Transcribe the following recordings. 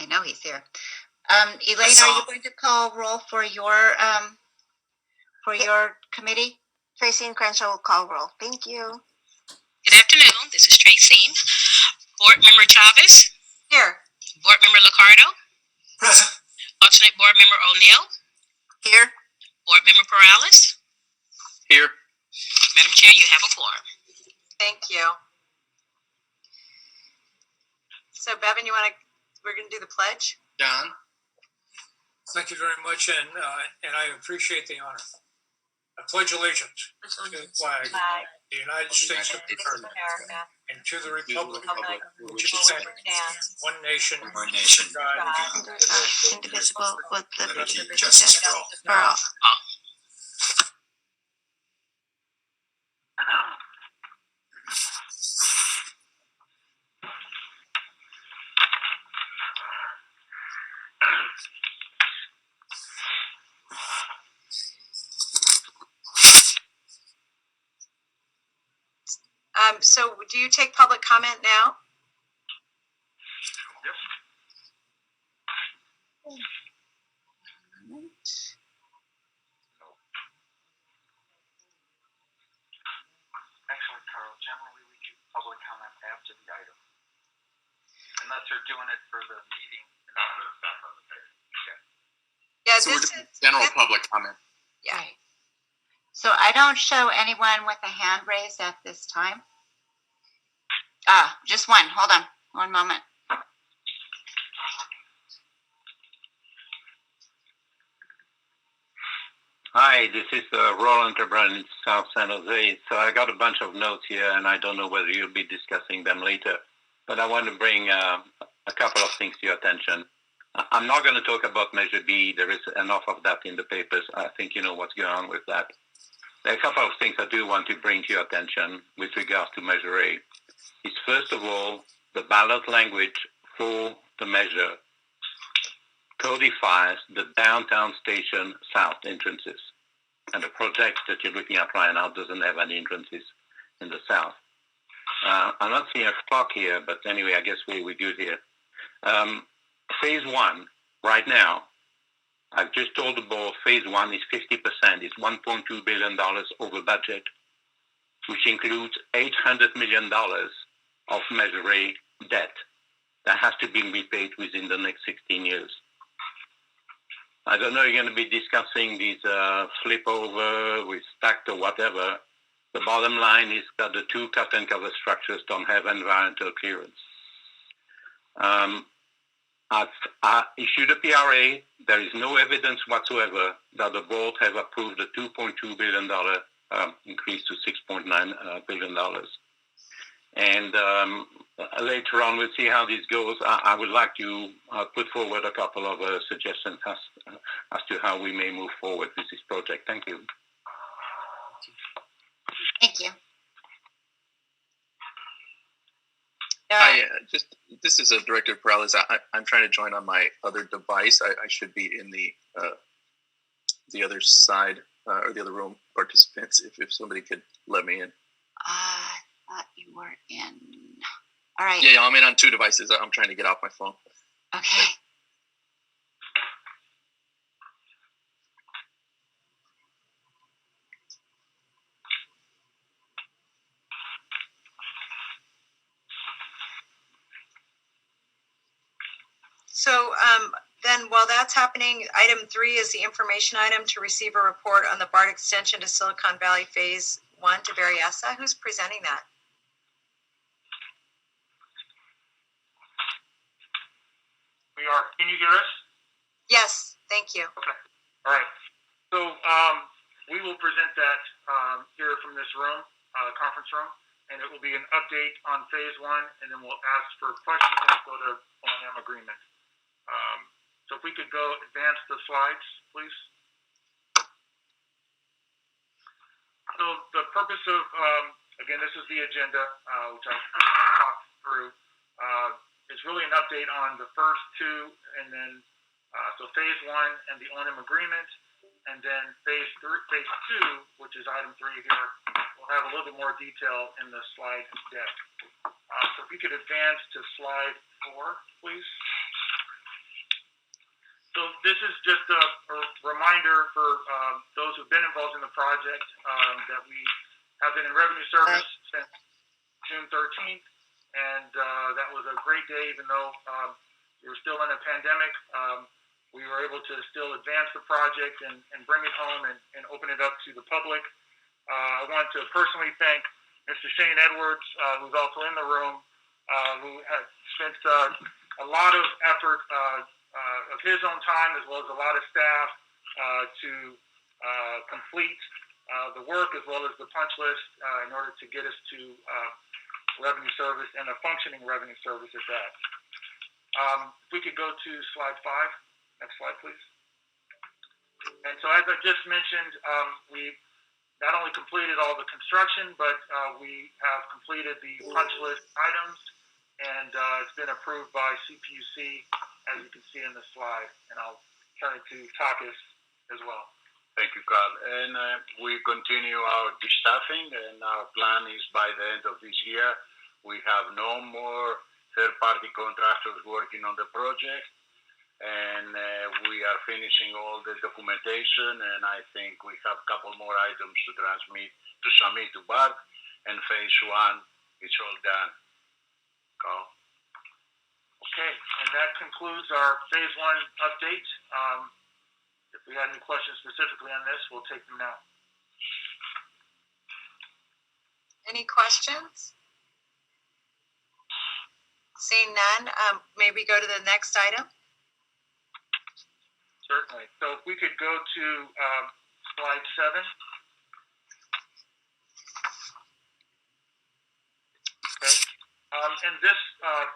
I know he's here. Elaine, are you going to call roll for your committee? Tracy and Crenshaw will call roll. Thank you. Good afternoon. This is Tracy. Board Member Chavez. Here. Board Member Licardo. Present. Alternate Board Member O'Neill. Here. Board Member Perales. Here. Madam Chair, you have a quorum. Thank you. So, Bevan, we're going to do the pledge? John. Thank you very much, and I appreciate the honor. I pledge allegiance to the flag of the United States of America and to the republic which stands one nation, God, indivisible, with liberty and justice for all. So, do you take public comment now? Yep. Actually, Carl, generally we do public comment after the item. Unless they're doing it for the meeting. Yeah, so we're doing general public comment. Yeah. So I don't show anyone with a hand raised at this time. Just one. Hold on. One moment. Hi, this is Roland Tebrun in South San Jose. So I got a bunch of notes here, and I don't know whether you'll be discussing them later. But I want to bring a couple of things to your attention. I'm not going to talk about Measure B. There is enough of that in the papers. I think you know what's going on with that. There are a couple of things I do want to bring to your attention with regards to Measure A. Is first of all, the ballot language for the measure codifies the downtown station south entrances. And the project that you're looking at right now doesn't have any entrances in the south. I'm not seeing a clock here, but anyway, I guess we're good here. Phase one, right now, I've just told the board phase one is 50%. It's $1.2 billion over budget, which includes $800 million of Measure A debt that has to be repaid within the next 16 years. I don't know if you're going to be discussing these flip over with stacked or whatever. The bottom line is that the two cut and cover structures don't have environmental clearance. I've issued a PRA. There is no evidence whatsoever that the board have approved the $2.2 billion increase to $6.9 billion. And later on, we'll see how this goes. I would like to put forward a couple of suggestions as to how we may move forward with this project. Thank you. Thank you. Hi, this is Director Perales. I'm trying to join on my other device. I should be in the other side or the other room participants. If somebody could let me in. I thought you were in. All right. Yeah, I'm in on two devices. I'm trying to get off my phone. Okay. So then while that's happening, item 3 is the information item to receive a report on the BART extension to Silicon Valley Phase 1 to Berryessa. Who's presenting that? We are. Can you hear us? Yes, thank you. Okay. All right. So we will present that here from this room, conference room, and it will be an update on Phase 1, and then we'll ask for questions and go to O&M agreement. So if we could go advance the slides, please. So the purpose of, again, this is the agenda, which I talked through. It's really an update on the first two, and then so Phase 1 and the O&M agreement, and then Phase 2, which is item 3 here, we'll have a little bit more detail in the slide deck. So if we could advance to slide 4, please. So this is just a reminder for those who've been involved in the project that we have been in revenue service since June 13th, and that was a great day, even though we were still in a pandemic. We were able to still advance the project and bring it home and open it up to the public. I want to personally thank Mr. Shane Edwards, who's also in the room, who has spent a lot of effort of his own time, as well as a lot of staff, to complete the work as well as the punch list in order to get us to revenue service and a functioning revenue service at that. If we could go to slide 5. Next slide, please. And so as I just mentioned, we not only completed all the construction, but we have completed the punch list items, and it's been approved by CPUC, as you can see in the slide. And I'll turn it to Takis as well. Thank you, Carl. And we continue our destaffing, and our plan is by the end of this year, we have no more third-party contractors working on the project, and we are finishing all the documentation, and I think we have a couple more items to submit to BART, and phase 1 is all done. Carl? Okay, and that concludes our phase 1 update. If we had any questions specifically on this, we'll take them now. Any questions? Seeing none, may we go to the next item? Certainly. So if we could go to slide 7. Okay. In this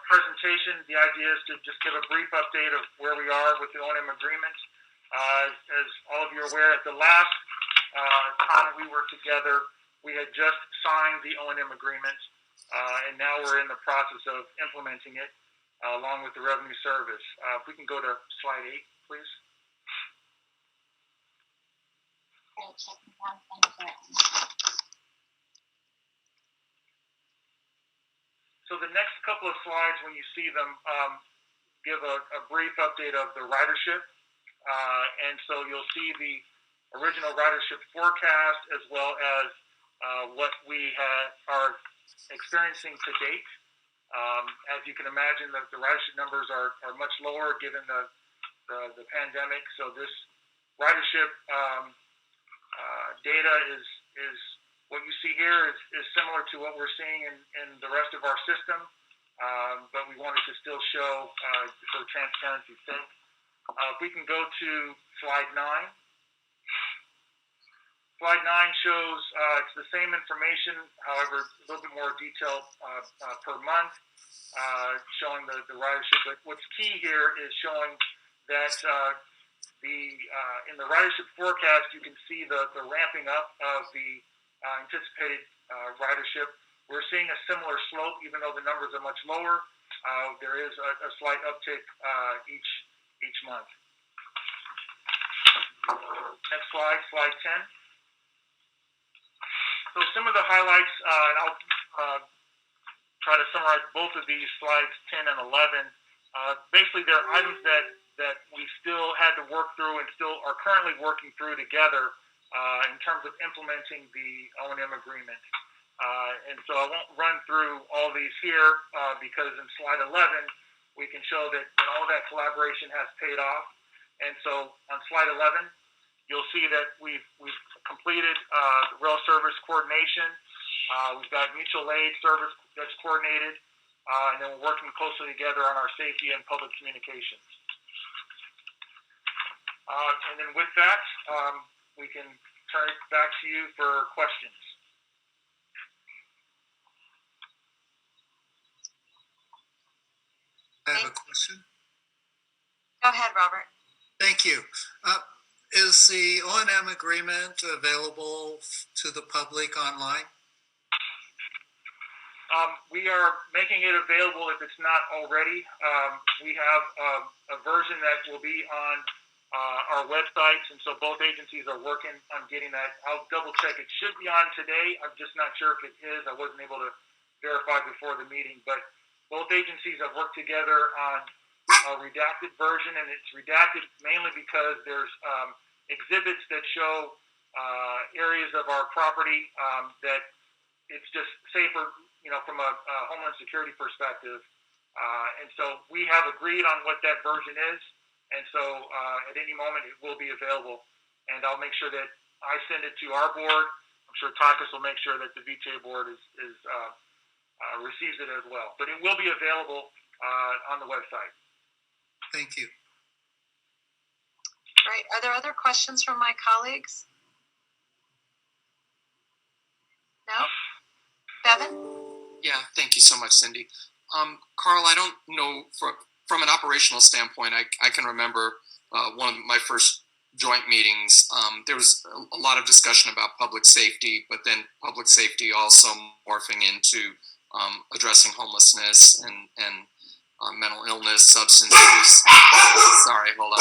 presentation, the idea is to just give a brief update of where we are with the O&M agreement. As all of you are aware, at the last time we were together, we had just signed the O&M agreement, and now we're in the process of implementing it along with the revenue service. If we can go to slide 8, please. So the next couple of slides, when you see them, give a brief update of the ridership. And so you'll see the original ridership forecast as well as what we are experiencing to date. As you can imagine, the ridership numbers are much lower given the pandemic. So this ridership data is what you see here is similar to what we're seeing in the rest of our system, but we wanted to still show for transparency's sake. If we can go to slide 9. Slide 9 shows it's the same information, however, a little bit more detail per month, showing the ridership. But what's key here is showing that in the ridership forecast, you can see the ramping up of the anticipated ridership. We're seeing a similar slope, even though the numbers are much lower. There is a slight uptick each month. Next slide, slide 10. So some of the highlights, and I'll try to summarize both of these slides, 10 and 11. Basically, they're items that we still had to work through and still are currently working through together in terms of implementing the O&M agreement. And so I won't run through all these here because in slide 11, we can show that all that collaboration has paid off. And so on slide 11, you'll see that we've completed the rail service coordination. We've got mutual aid service that's coordinated, and then we're working closely together on our safety and public communications. And then with that, we can turn it back to you for questions. I have a question. Go ahead, Robert. Thank you. Is the O&M agreement available to the public online? We are making it available if it's not already. We have a version that will be on our websites, and so both agencies are working on getting that. I'll double check. It should be on today. I'm just not sure if it is. I wasn't able to verify before the meeting, but both agencies have worked together on redacted version, and it's redacted mainly because there's exhibits that show areas of our property that it's just safer, from a homeland security perspective. And so we have agreed on what that version is, and so at any moment it will be available. And I'll make sure that I send it to our board. I'm sure Takis will make sure that the VTA board receives it as well. But it will be available on the website. Thank you. Great. Are there other questions from my colleagues? No? Bevan? Yeah, thank you so much, Cindy. Carl, I don't know, from an operational standpoint, I can remember one of my first joint meetings. There was a lot of discussion about public safety, but then public safety also morphing into addressing homelessness and mental illness, substance use. Sorry, hold on.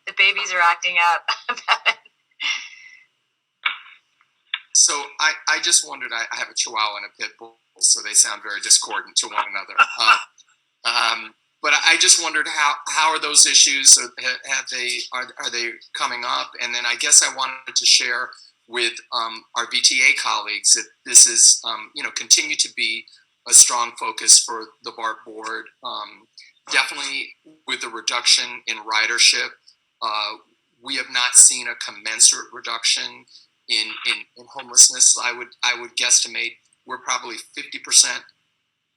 The babies are acting up. So I just wondered, I have a Chihuahua and a Pit Bull, so they sound very discordant to one another. But I just wondered how are those issues? Are they coming up? And then I guess I wanted to share with our VTA colleagues that this is continue to be a strong focus for the BART board. Definitely with the reduction in ridership, we have not seen a commensurate reduction in homelessness. I would guesstimate we're probably 50%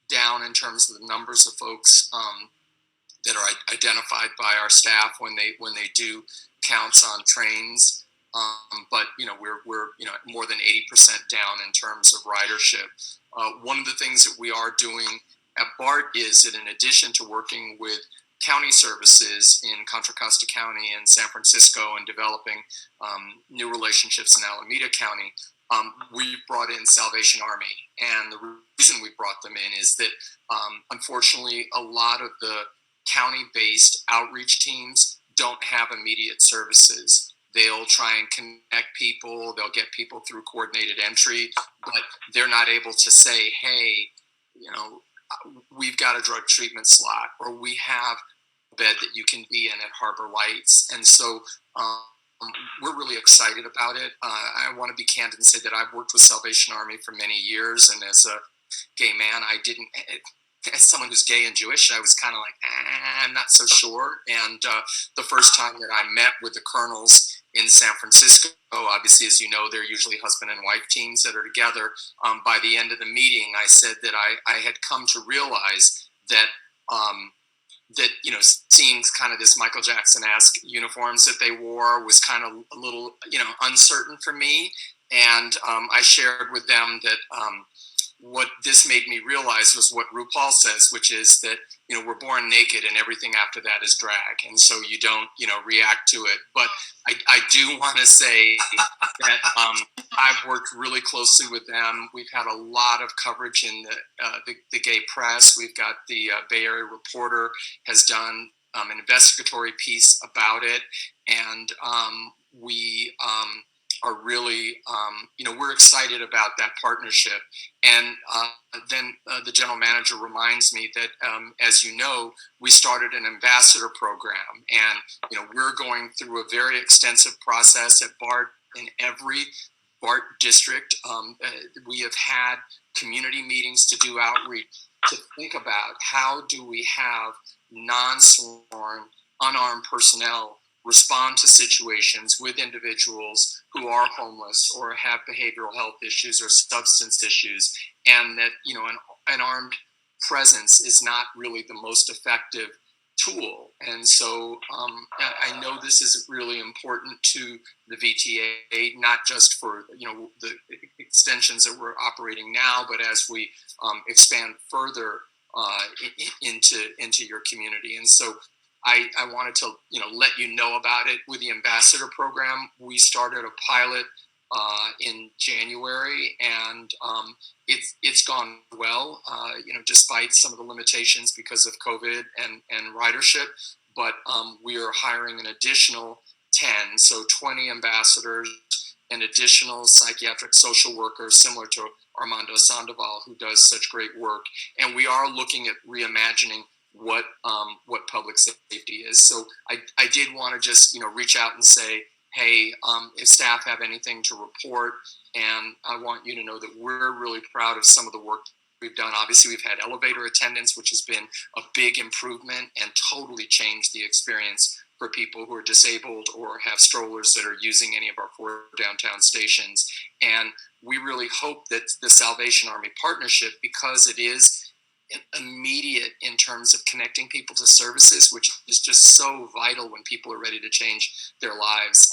down in terms of the numbers of folks that are identified by our staff when they do counts on trains. But we're more than 80% down in terms of ridership. One of the things that we are doing at BART is that in addition to working with county services in Contra Costa County and San Francisco and developing new relationships in Alameda County, we brought in Salvation Army. And the reason we brought them in is that unfortunately a lot of the county-based outreach teams don't have immediate services. They'll try and connect people, they'll get people through coordinated entry, but they're not able to say, hey, we've got a drug treatment slot, or we have a bed that you can be in at Harbor Lights. And so we're really excited about it. I want to be candid and say that I've worked with Salvation Army for many years, and as a gay man, as someone who's gay and Jewish, I was kind of like, I'm not so sure. And the first time that I met with the colonels in San Francisco, obviously, as you know, they're usually husband and wife teams that are together. By the end of the meeting, I said that I had come to realize that seeing kind of this Michael Jackson-esque uniforms that they wore was kind of a little, uncertain for me. And I shared with them that what this made me realize was what RuPaul says, which is that, we're born naked and everything after that is drag. And so you don't, react to it. But I do want to say that I've worked really closely with them. We've had a lot of coverage in the gay press. We've got the Bay Area Reporter has done an investigatory piece about it. And we are really, we're excited about that partnership. And then the general manager reminds me that, as you know, we started an ambassador program, and, we're going through a very extensive process at BART in every BART district. We have had community meetings to do outreach, to think about how do we have non-sworn, unarmed personnel respond to situations with individuals who are homeless or have behavioral health issues or substance issues, and that an armed presence is not really the most effective tool. And so I know this is really important to the VTA, not just for the extensions that we're operating now, but as we expand further into your community. And so I wanted to let you know about it. With the ambassador program, we started a pilot in January, and it's gone well. Despite some of the limitations because of COVID and ridership, but we are hiring an additional 10, so 20 ambassadors, an additional psychiatric social worker similar to Armando Sandoval, who does such great work. And we are looking at reimagining what public safety is. So I did want to just reach out and say, hey, if staff have anything to report, and I want you to know that we're really proud of some of the work we've done. Obviously, we've had elevator attendance, which has been a big improvement and totally changed the experience for people who are disabled or have strollers that are using any of our 4 downtown stations. And we really hope that the Salvation Army partnership, because it is immediate in terms of connecting people to services, which is just so vital when people are ready to change their lives,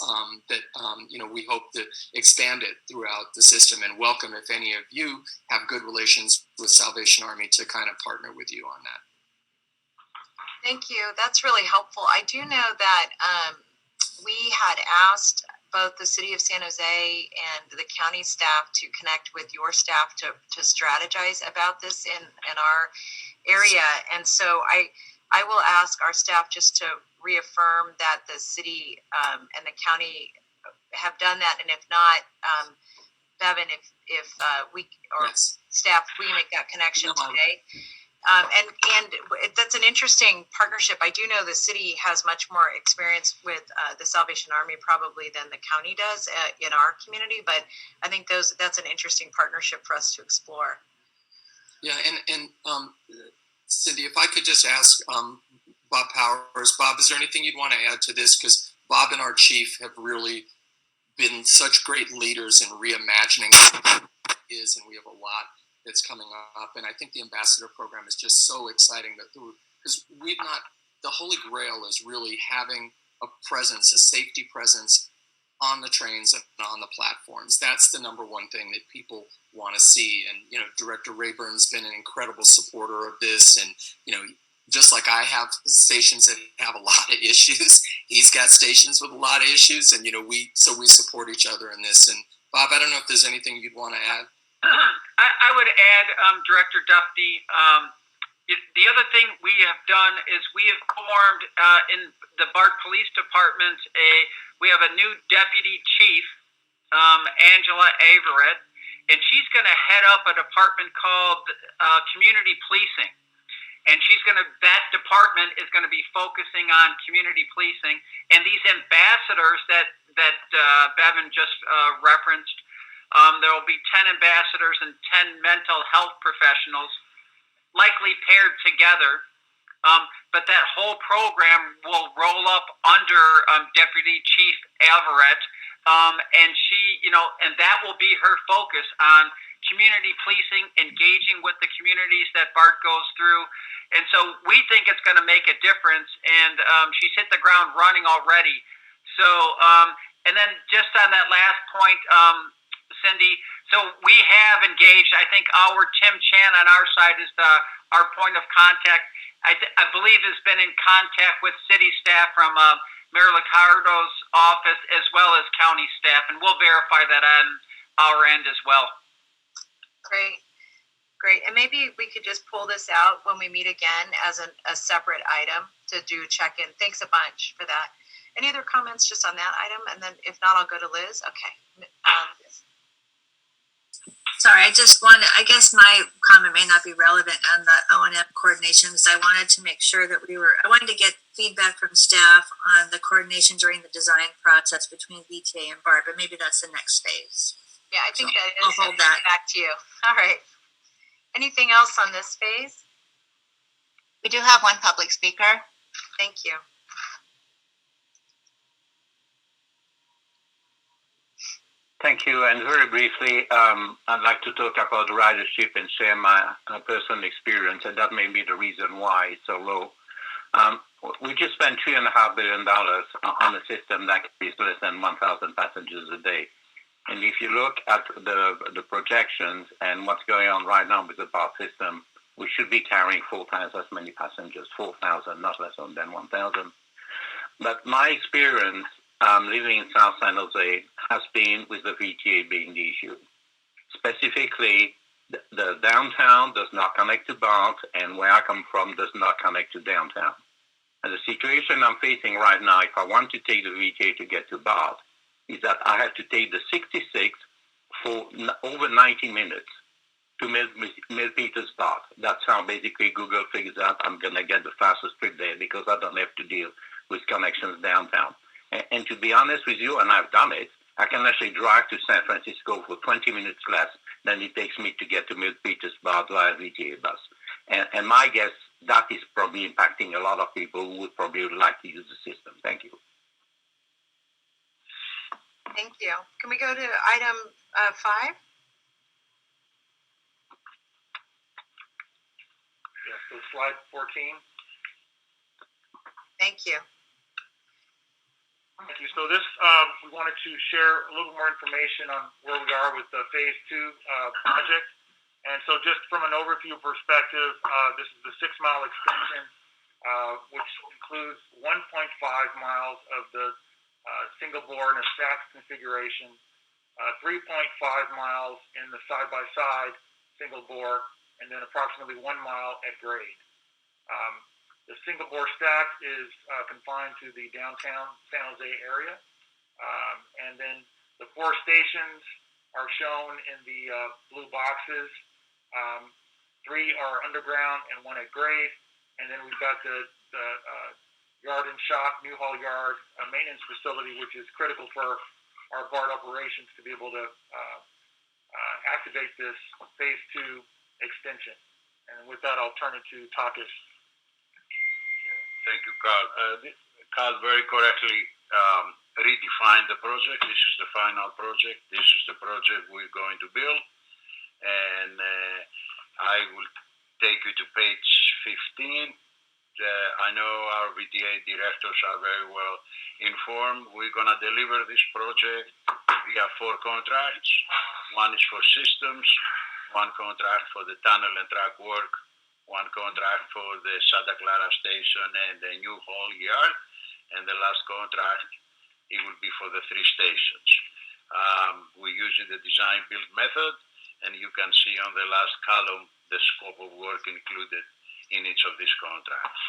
we hope to expand it throughout the system, and welcome if any of you have good relations with Salvation Army to kind of partner with you on that. Thank you. That's really helpful. I do know that we had asked both the city of San Jose and the county staff to connect with your staff to strategize about this in our area. And so I will ask our staff just to reaffirm that the city and the county have done that. And if not, Bevan, if we or Yes. staff, we can make that connection today. And that's an interesting partnership. I do know the city has much more experience with the Salvation Army probably than the county does in our community, but I think that's an interesting partnership for us to explore. Yeah, and Cindy, if I could just ask Bob Powers. Bob, is there anything you'd want to add to this? Because Bob and our chief have really been such great leaders in reimagining what it is, and we have a lot that's coming up. And I think the ambassador program is just so exciting because the Holy Grail is really having a presence, a safety presence on the trains and on the platforms. That's the number one thing that people want to see. And, Director Rayburn's been an incredible supporter of this. And, just like I have stations that have a lot of issues, he's got stations with a lot of issues. And, we support each other in this. And Bob, I don't know if there's anything you'd want to add. I would add, Director Duffy, the other thing we have done is we have formed in the BART Police Department, we have a new deputy chief, Angela Averett, and she's going to head up a department called community policing. And that department is going to be focusing on community policing. And these ambassadors that Bevan just referenced, there will be 10 ambassadors and 10 mental health professionals, likely paired together. But that whole program will roll up under Deputy Chief Averett, and she, and that will be her focus on community policing, engaging with the communities that BART goes through. And so we think it's going to make a difference, and she's hit the ground running already. So, and then just on that last point, Cindy, so we have engaged, I think our Tim Chan on our side is our point of contact. I believe has been in contact with city staff from Mayor Liccardo's office as well as county staff, and we'll verify that on our end as well. Great. And maybe we could just pull this out when we meet again as a separate item to do check-in. Thanks a bunch for that. Any other comments just on that item? And then if not, I'll go to Liz. Okay. Sorry, I guess my comment may not be relevant on the O&M coordination, because I wanted to make sure that I wanted to get feedback from staff on the coordination during the design process between VTA and BART, but maybe that's the next phase. Yeah, I think that is. I'll hold that. Back to you. All right. Anything else on this phase? We do have one public speaker. Thank you. Thank you. And very briefly, I'd like to talk about ridership and share my personal experience, and that may be the reason why it's so low. We just spent $3.5 billion on a system that carries less than 1,000 passengers a day. And if you look at the projections and what's going on right now with the BART system, we should be carrying 4 times as many passengers, 4,000, not less than 1,000. But my experience living in South San Jose has been with the VTA being the issue. Specifically, the downtown does not connect to BART, and where I come from does not connect to downtown. And the situation I'm facing right now, if I want to take the VTA to get to BART, is that I had to take the 66 for over 90 minutes to Milpitas BART. That's how basically Google figures out I'm going to get the fastest trip there because I don't have to deal with connections downtown. And to be honest with you, and I've done it, I can actually drive to San Francisco for 20 minutes less than it takes me to get to Milpitas BART via VTA bus. And my guess, that is probably impacting a lot of people who would probably like to use the system. Thank you. Thank you. Can we go to item 5? Yeah, so slide 14. Thank you. Thank you. So this, we wanted to share a little more information on where we are with the Phase 2 project. And so just from an overview perspective, this is the 6-mile extension, which includes 1.5 miles of the single bore in a stacked configuration, 3.5 miles in the side-by-side single bore, and then approximately 1 mile at grade. The single bore stack is confined to the downtown San Jose area. And then the 4 stations are shown in the blue boxes. 3 are underground and 1 at grade. And then we've got the yard and shop, Newhall Yard, maintenance facility, which is critical for our BART operations to be able to activate this Phase 2 extension. And with that, I'll turn it to Takis. Thank you, Carl. Carl very correctly redefined the project. This is the final project. This is the project we're going to build. And I will take you to page 15. I know our VTA directors are very well informed. We're going to deliver this project via 4 contracts. 1 is for systems, 1 contract for the tunnel and track work, 1 contract for the Santa Clara station and the Newhall Yard, and the last contract, it will be for the 3 stations. We're using the design-build method, and you can see on the last column the scope of work included in each of these contracts.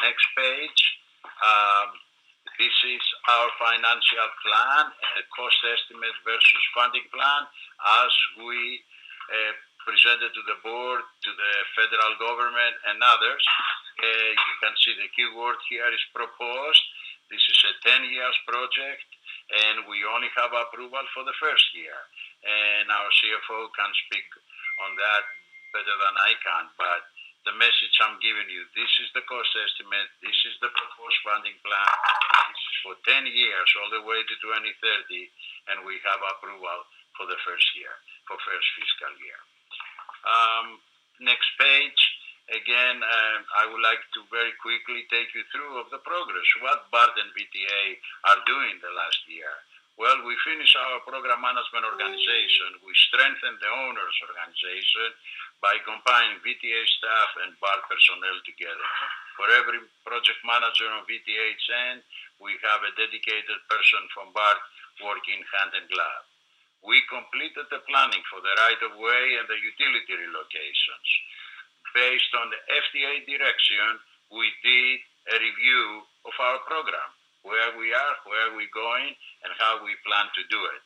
Next page. This is our financial plan, the cost estimate versus funding plan, as we presented to the board, to the federal government, and others. You can see the keyword here is proposed. This is a 10-year project, and we only have approval for the first year. And our CFO can speak on that better than I can, but the message I'm giving you, this is the cost estimate, this is the proposed funding plan, this is for 10 years, all the way to 2030, and we have approval for the first year, for first fiscal year. Next page. Again, I would like to very quickly take you through of the progress, what BART and VTA are doing the last year. Well, we finished our program management organization. We strengthened the owners organization by combining VTA staff and BART personnel together. For every project manager on VTA's end, we have a dedicated person from BART working hand in glove. We completed the planning for the right-of-way and the utility relocations. Based on the FTA direction, we did a review of our program, where we are, where we're going, and how we plan to do it.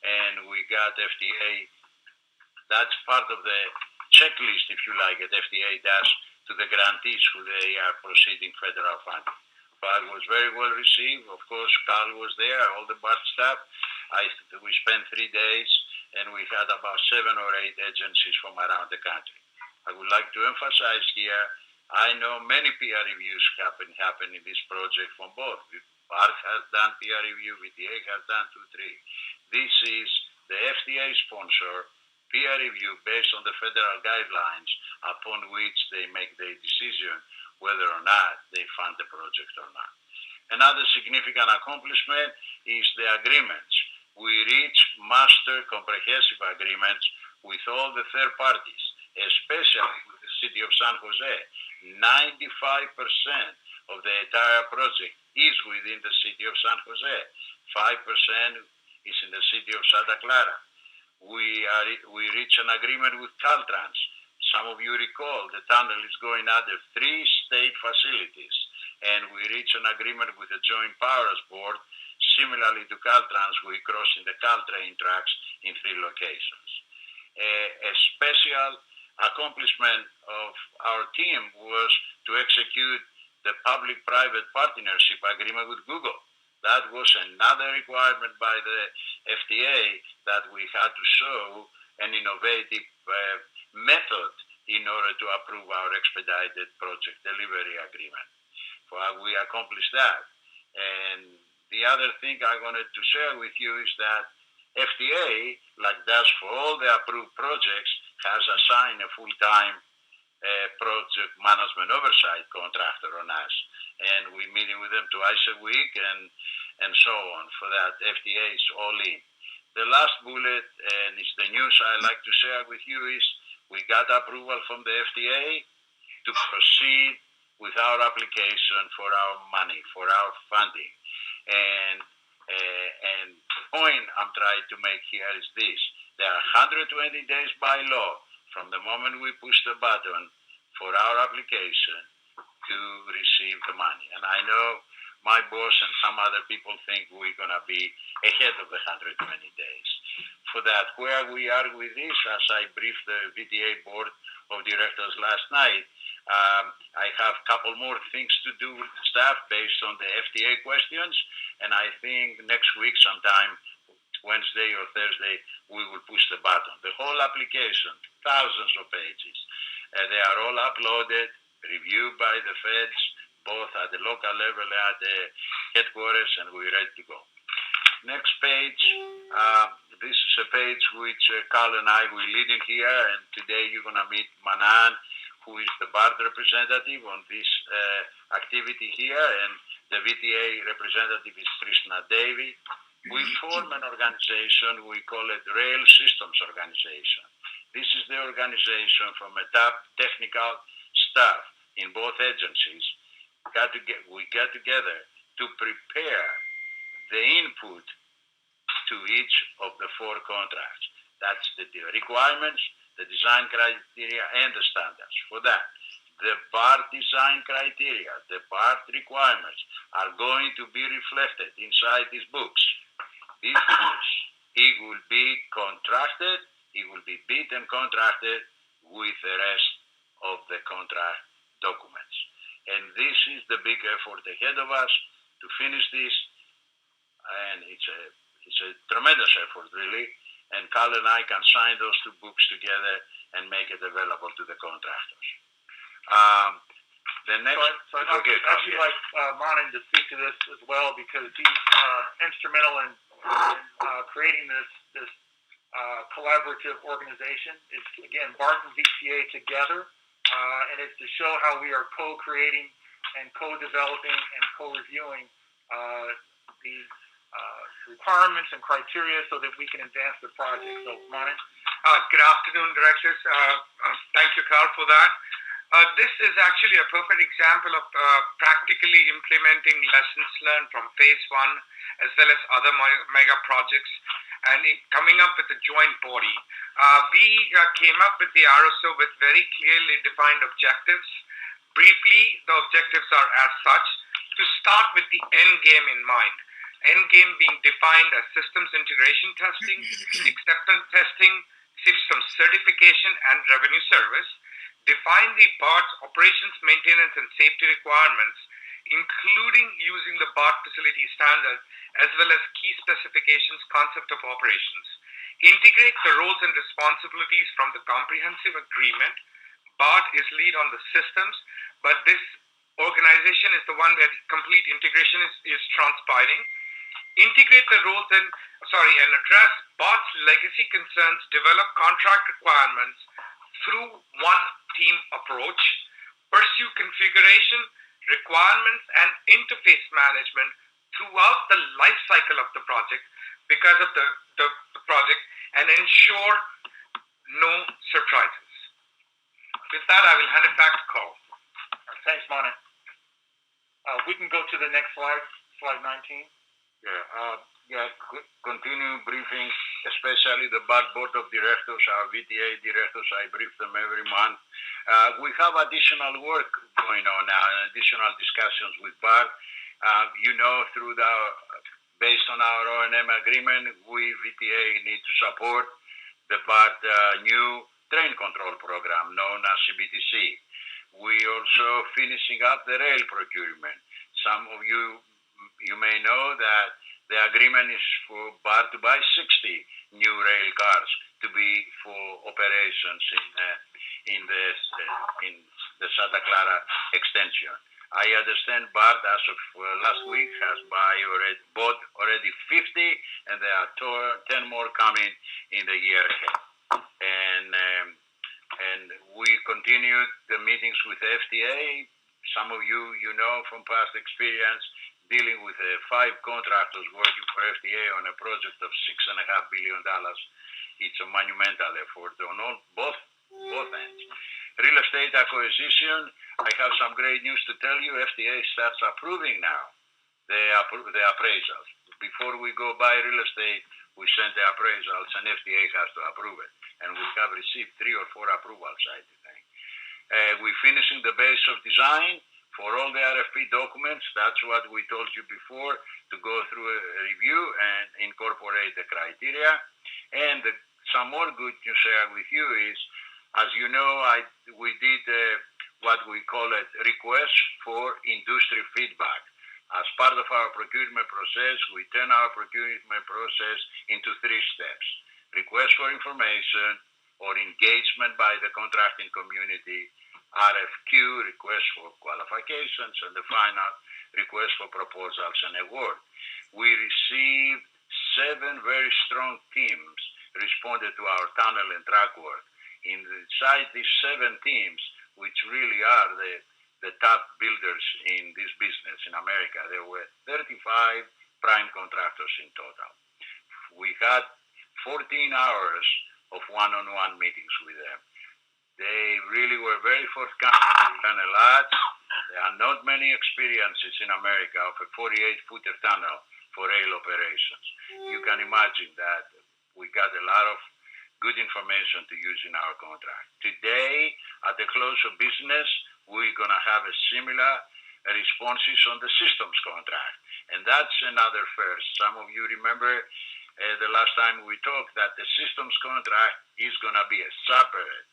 And we got FTA, that's part of the checklist, if you like, that FTA does to the grantees who they are proceeding federal funding. But it was very well received. Of course, Carl was there, all the BART staff. We spent 3 days, and we had about 7 or 8 agencies from around the country. I would like to emphasize here, I know many peer reviews happen in this project from both. BART has done peer review, VTA has done 2, 3. This is the FTA sponsor peer review based on the federal guidelines upon which they make their decision whether or not they fund the project or not. Another significant accomplishment is the agreements. We reached master comprehensive agreements with all the third parties, especially with the city of San Jose. 95% of the entire project is within the city of San Jose. 5% is in the city of Santa Clara. We reached an agreement with Caltrans. Some of you recall the tunnel is going under 3 state facilities, and we reached an agreement with the Joint Powers Board Similarly to Caltrans, we crossing the Caltrain tracks in 3 locations. A special accomplishment of our team was to execute the public-private partnership agreement with Google. That was another requirement by the FTA that we had to show an innovative method in order to approve our expedited project delivery agreement. We accomplished that. And the other thing I wanted to share with you is that FTA, like does for all the approved projects, has assigned a full-time project management oversight contractor on us. And we're meeting with them twice a week and so on for that. FTA is all in. The last bullet, and it's the news I like to share with you, is we got approval from the FDA to proceed with our application for our money, for our funding. And the point I'm trying to make here is this. There are 120 days by law from the moment we push the button for our application to receive the money. And I know my boss and some other people think we're going to be ahead of the 120 days. For that, where we are with this, as I briefed the VTA Board of Directors last night, I have a couple more things to do with the staff based on the FTA questions, and I think next week sometime, Wednesday or Thursday, we will push the button. The whole application, thousands of pages, they are all uploaded, reviewed by the feds, both at the local level and at the headquarters, and we're ready to go. Next page, this is a page which Carl and I will lead in here, and today you're going to meet Manan, who is the BART representative on this activity here, and the VTA representative is Krishna Devi. We form an organization, we call it Rail Systems Organization. This is the organization from a top technical staff in both agencies. We get together to prepare the input to each of the 4 contracts. That's the requirements, the design criteria, and the standards. For that, the BART design criteria, the BART requirements are going to be reflected inside these books. These books, it will be contracted, it will be bid and contracted with the rest of the contract documents. And this is the big effort ahead of us to finish this, and it's a tremendous effort, really. And Carl and I can sign those 2 books together and make it available to the contractors. The next, so I'd actually like Manan to speak to this as well, because he's instrumental in creating this collaborative organization. It's, again, BART and VTA together, and it's to show how we are co-creating and co-developing and co-reviewing the requirements and criteria so that we can advance the project. So, Manan? Good afternoon, directors. Thank you, Carl, for that. This is actually a perfect example of practically implementing lessons learned from phase 1 as well as other mega projects and coming up with a joint body. We came up with the RSO with very clearly defined objectives. Briefly, the objectives are as such: to start with the end game in mind. End game being defined as systems integration testing, acceptance testing, system certification, and revenue service. Define the BART's operations, maintenance, and safety requirements, including using the BART facility standard as well as key specifications concept of operations. Integrate the roles and responsibilities from the comprehensive agreement. BART is lead on the systems, but this organization is the one where complete integration is transpiring. Integrate the roles and address BART's legacy concerns, develop contract requirements through one team approach, pursue configuration, requirements, and interface management throughout the life cycle of the project because of the project, and ensure no surprises. With that, I will hand it back to Carl. Thanks, Manan. We can go to the next slide, slide 19. Continue briefing, especially the BART Board of Directors, our VTA directors. I brief them every month. We have additional work going on now, and additional discussions with BART. Through the based on our O&M agreement, we VTA need to support the BART new train control program known as CBTC. We also finishing up the rail procurement. Some of you may know that the agreement is for BART to buy 60 new rail cars to be for operations in the Santa Clara extension. I understand BART as of last week has bought already 50, and there are 10 more coming in the year ahead. And we continued the meetings with the FTA. Some of you know from past experience dealing with 5 contractors working for FTA on a project of $6.5 billion. It's a monumental effort on both ends. Real estate acquisition, I have some great news to tell you. FTA starts approving now the appraisals. Before we go buy real estate, we send the appraisals, and FTA has to approve it. And we have received 3 or 4 approvals, I think. We're finishing the base of design for all the RFP documents. That's what we told you before, to go through a review and incorporate the criteria. And some more good to share with you is, as you know, we did what we call a request for industry feedback. As part of our procurement process, we turn our procurement process into 3 steps: request for information or engagement by the contracting community, RFQ, request for qualifications, and the final request for proposals and award. We received 7 very strong teams responded to our tunnel and track work. Inside these 7 teams, which really are the top builders in this business in America, there were 35 prime contractors in total. We had 14 hours of one-on-one meetings with them. They really were very forthcoming. We learned a lot. There are not many experiences in America of a 48-footer tunnel for rail operations. You can imagine that we got a lot of good information to use in our contract. Today, at the close of business, we're going to have a similar responses on the systems contract. And that's another first. Some of you remember the last time we talked that the systems contract is going to be a separate,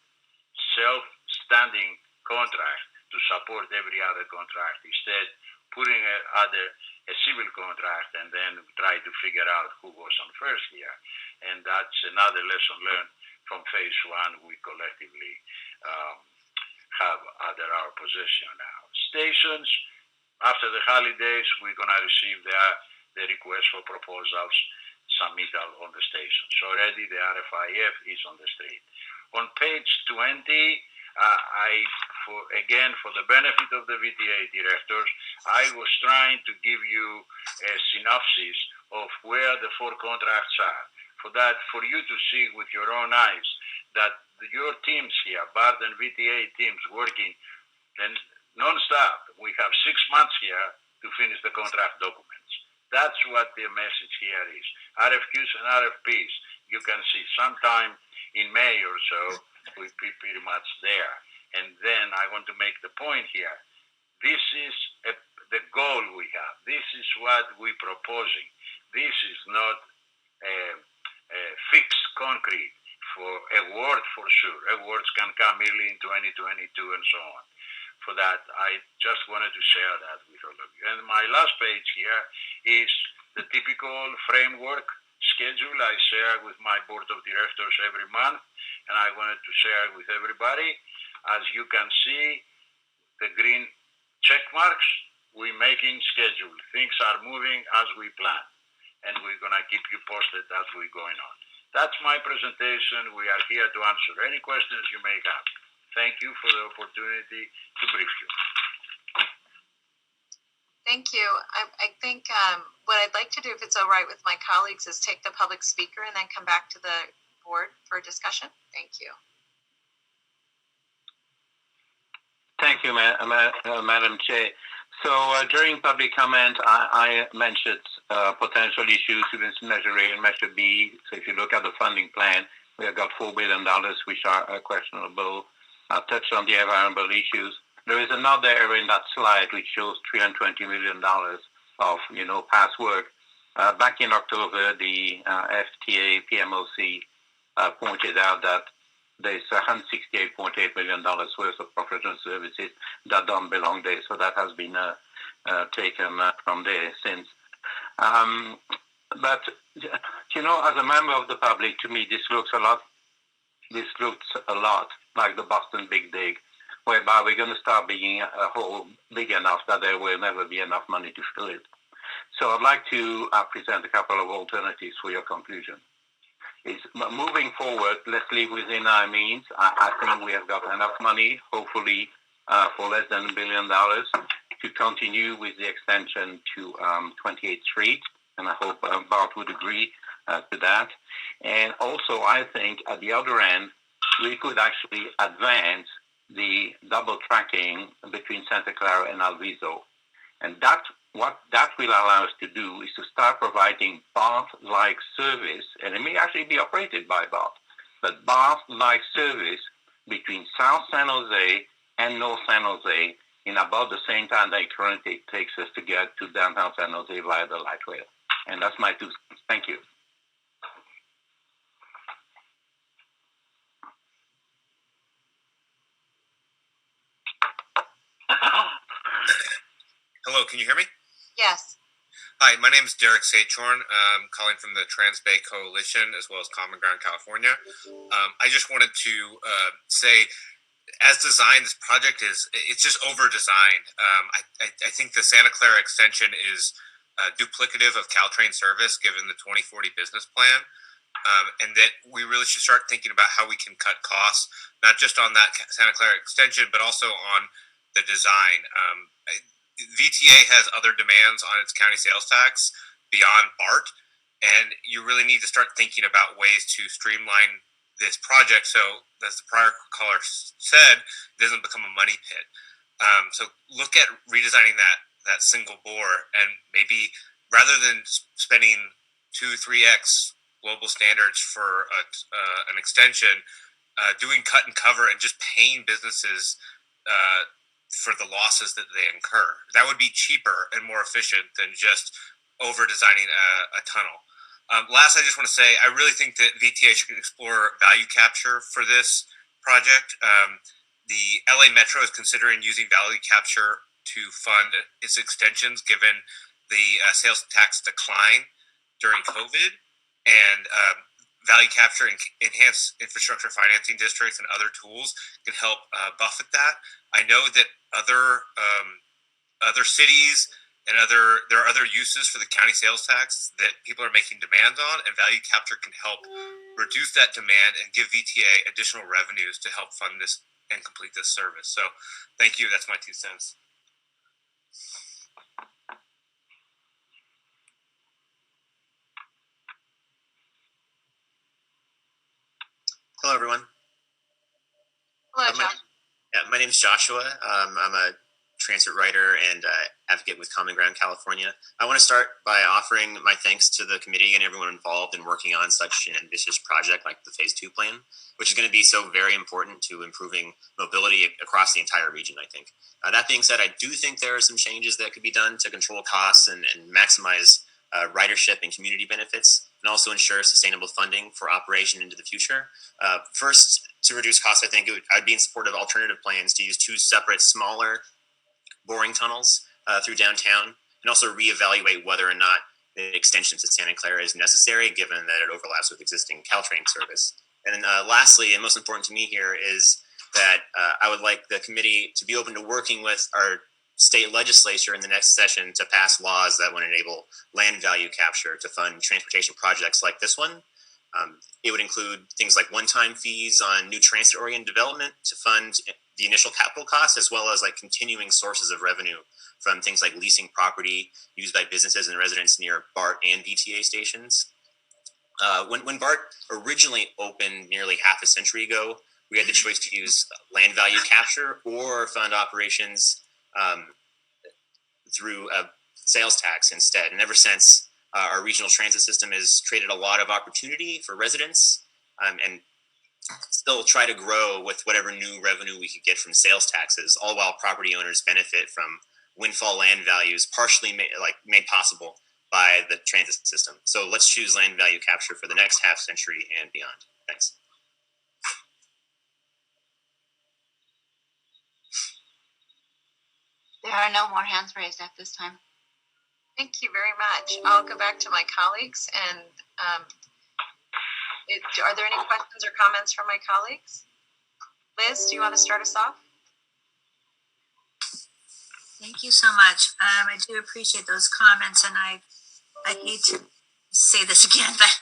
self-standing contract to support every other contract. Instead, putting a civil contract and then try to figure out who was on first here. And that's another lesson learned from phase 1 we collectively have under our possession now. Stations, after the holidays, we're going to receive the request for proposals submittal on the stations. Already the RFIF is on the street. On page 20, for the benefit of the VTA directors, I was trying to give you a synopsis of where the 4 contracts are. For you to see with your own eyes that your teams here, BART and VTA teams working and non-stop. We have 6 months here to finish the contract documents. That's what the message here is. RFQs and RFPs, you can see sometime in May or so, we'll be pretty much there. And then I want to make the point here. This is the goal we have. This is what we're proposing. This is not a fixed concrete for award for sure. Awards can come early in 2022 and so on. For that, I just wanted to share that with all of you. And my last page here is the typical framework schedule I share with my board of directors every month, and I wanted to share with everybody. As you can see, the green check marks, we're making schedule. Things are moving as we plan, and we're going to keep you posted as we're going on. That's my presentation. We are here to answer any questions you may have. Thank you for the opportunity to brief you. Thank you. I think what I'd like to do, if it's all right with my colleagues, is take the public speaker and then come back to the board for discussion. Thank you. Thank you, Madam Chair. So during public comment, I mentioned potential issues with Measure A and Measure B. So if you look at the funding plan, we have got $4 billion, which are questionable. I touched on the environmental issues. There is another area in that slide which shows $320 million of, past work. Back in October, the FTA PMOC pointed out that there's $168.8 million worth of professional services that don't belong there. So that has been taken from there since. But, you know, as a member of the public, to me, this looks a lot like the Boston Big Dig, whereby we're going to start being a hole big enough that there will never be enough money to fill it. So I'd like to present a couple of alternatives for your conclusion. It's moving forward, let's live within our means. I think we have got enough money, hopefully for less than $1 billion, to continue with the extension to 28th Street, and I hope BART would agree to that. And also, I think at the other end, we could actually advance the double tracking between Santa Clara and Alviso. And what that will allow us to do is to start providing BART-like service, and it may actually be operated by BART, but BART-like service between South San Jose and North San Jose in about the same time that it currently takes us to get to downtown San Jose via the light rail. And that's my 2 cents. Thank you. Hello, can you hear me? Yes. Hi, my name is Derek Sachorn. I'm calling from the Trans-Bay Coalition as well as Common Ground California. I just wanted to say, as designed, this project it's just over-designed. I think the Santa Clara extension is duplicative of Caltrain service given the 2040 business plan. And that we really should start thinking about how we can cut costs, not just on that Santa Clara extension, but also on the design. VTA has other demands on its county sales tax beyond BART, and you really need to start thinking about ways to streamline this project so, as the prior caller said, it doesn't become a money pit. So look at redesigning that single bore, and maybe rather than spending 2-3x global standards for an extension, doing cut and cover and just paying businesses for the losses that they incur. That would be cheaper and more efficient than just over-designing a tunnel. Last, I just want to say, I really think that VTA should explore value capture for this project. The LA Metro is considering using value capture to fund its extensions given the sales tax decline during COVID, and value capture and enhanced infrastructure financing districts and other tools can help buffet that. I know that other cities and there are other uses for the county sales tax that people are making demands on, and value capture can help reduce that demand and give VTA additional revenues to help fund this and complete this service. So thank you. That's my 2 cents. Hello, everyone. Hello, John. My name is Joshua. I'm a transit writer and advocate with Common Ground California. I want to start by offering my thanks to the committee and everyone involved in working on such an ambitious project like the Phase 2 plan, which is going to be so very important to improving mobility across the entire region, I think. That being said, I do think there are some changes that could be done to control costs and maximize ridership and community benefits, and also ensure sustainable funding for operation into the future. First, to reduce costs, I think I'd be in support of alternative plans to use 2 separate, smaller boring tunnels through downtown, and also reevaluate whether or not the extension to Santa Clara is necessary, given that it overlaps with existing Caltrain service. And then lastly, and most important to me here, is that I would like the committee to be open to working with our state legislature in the next session to pass laws that would enable land value capture to fund transportation projects like this one. It would include things like one-time fees on new transit-oriented development to fund the initial capital costs, as well as like continuing sources of revenue from things like leasing property used by businesses and residents near BART and VTA stations. When BART originally opened nearly half a century ago, we had the choice to use land value capture or fund operations through a sales tax instead. And ever since, our regional transit system has created a lot of opportunity for residents and still try to grow with whatever new revenue we could get from sales taxes, all while property owners benefit from windfall land values partially made possible by the transit system. So let's choose land value capture for the next half century and beyond. Thanks. There are no more hands raised at this time. Thank you very much. I'll go back to my colleagues and are there any questions or comments from my colleagues? Liz, do you want to start us off? Thank you so much. I do appreciate those comments, and I hate to say this again, but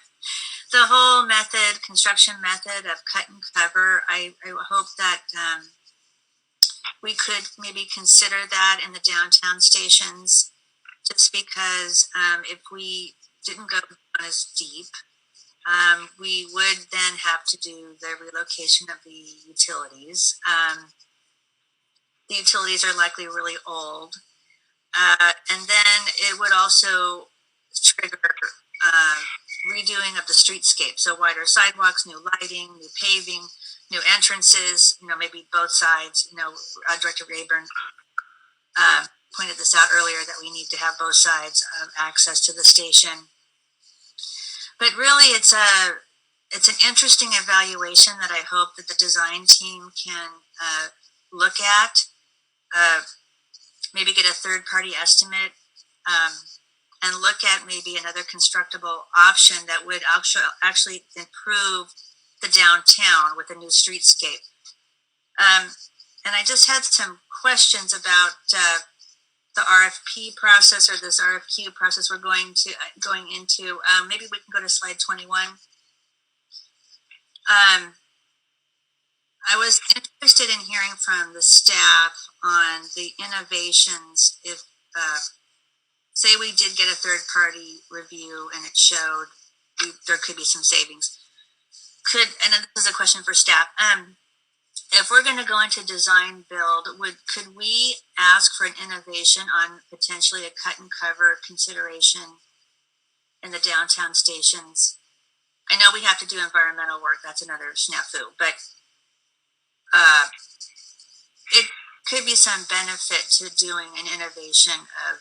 the whole method, construction method of cut and cover, I hope that we could maybe consider that in the downtown stations, just because if we didn't go as deep, we would then have to do the relocation of the utilities. The utilities are likely really old. And then it would also trigger redoing of the streetscape. So wider sidewalks, new lighting, new paving, new entrances, maybe both sides. Director Rayburn pointed this out earlier that we need to have both sides of access to the station. But really it's an interesting evaluation that I hope that the design team can look at. Maybe get a third-party estimate and look at maybe another constructible option that would actually improve the downtown with a new streetscape. And I just had some questions about the RFP process, or this RFQ process we're going into. Maybe we can go to slide 21. I was interested in hearing from the staff on the innovations. If, say we did get a third-party review and it showed there could be some savings. And then this is a question for staff. If we're going to go into design build, could we ask for an innovation on potentially a cut and cover consideration in the downtown stations? I know we have to do environmental work. That's another snafu, but it could be some benefit to doing an innovation of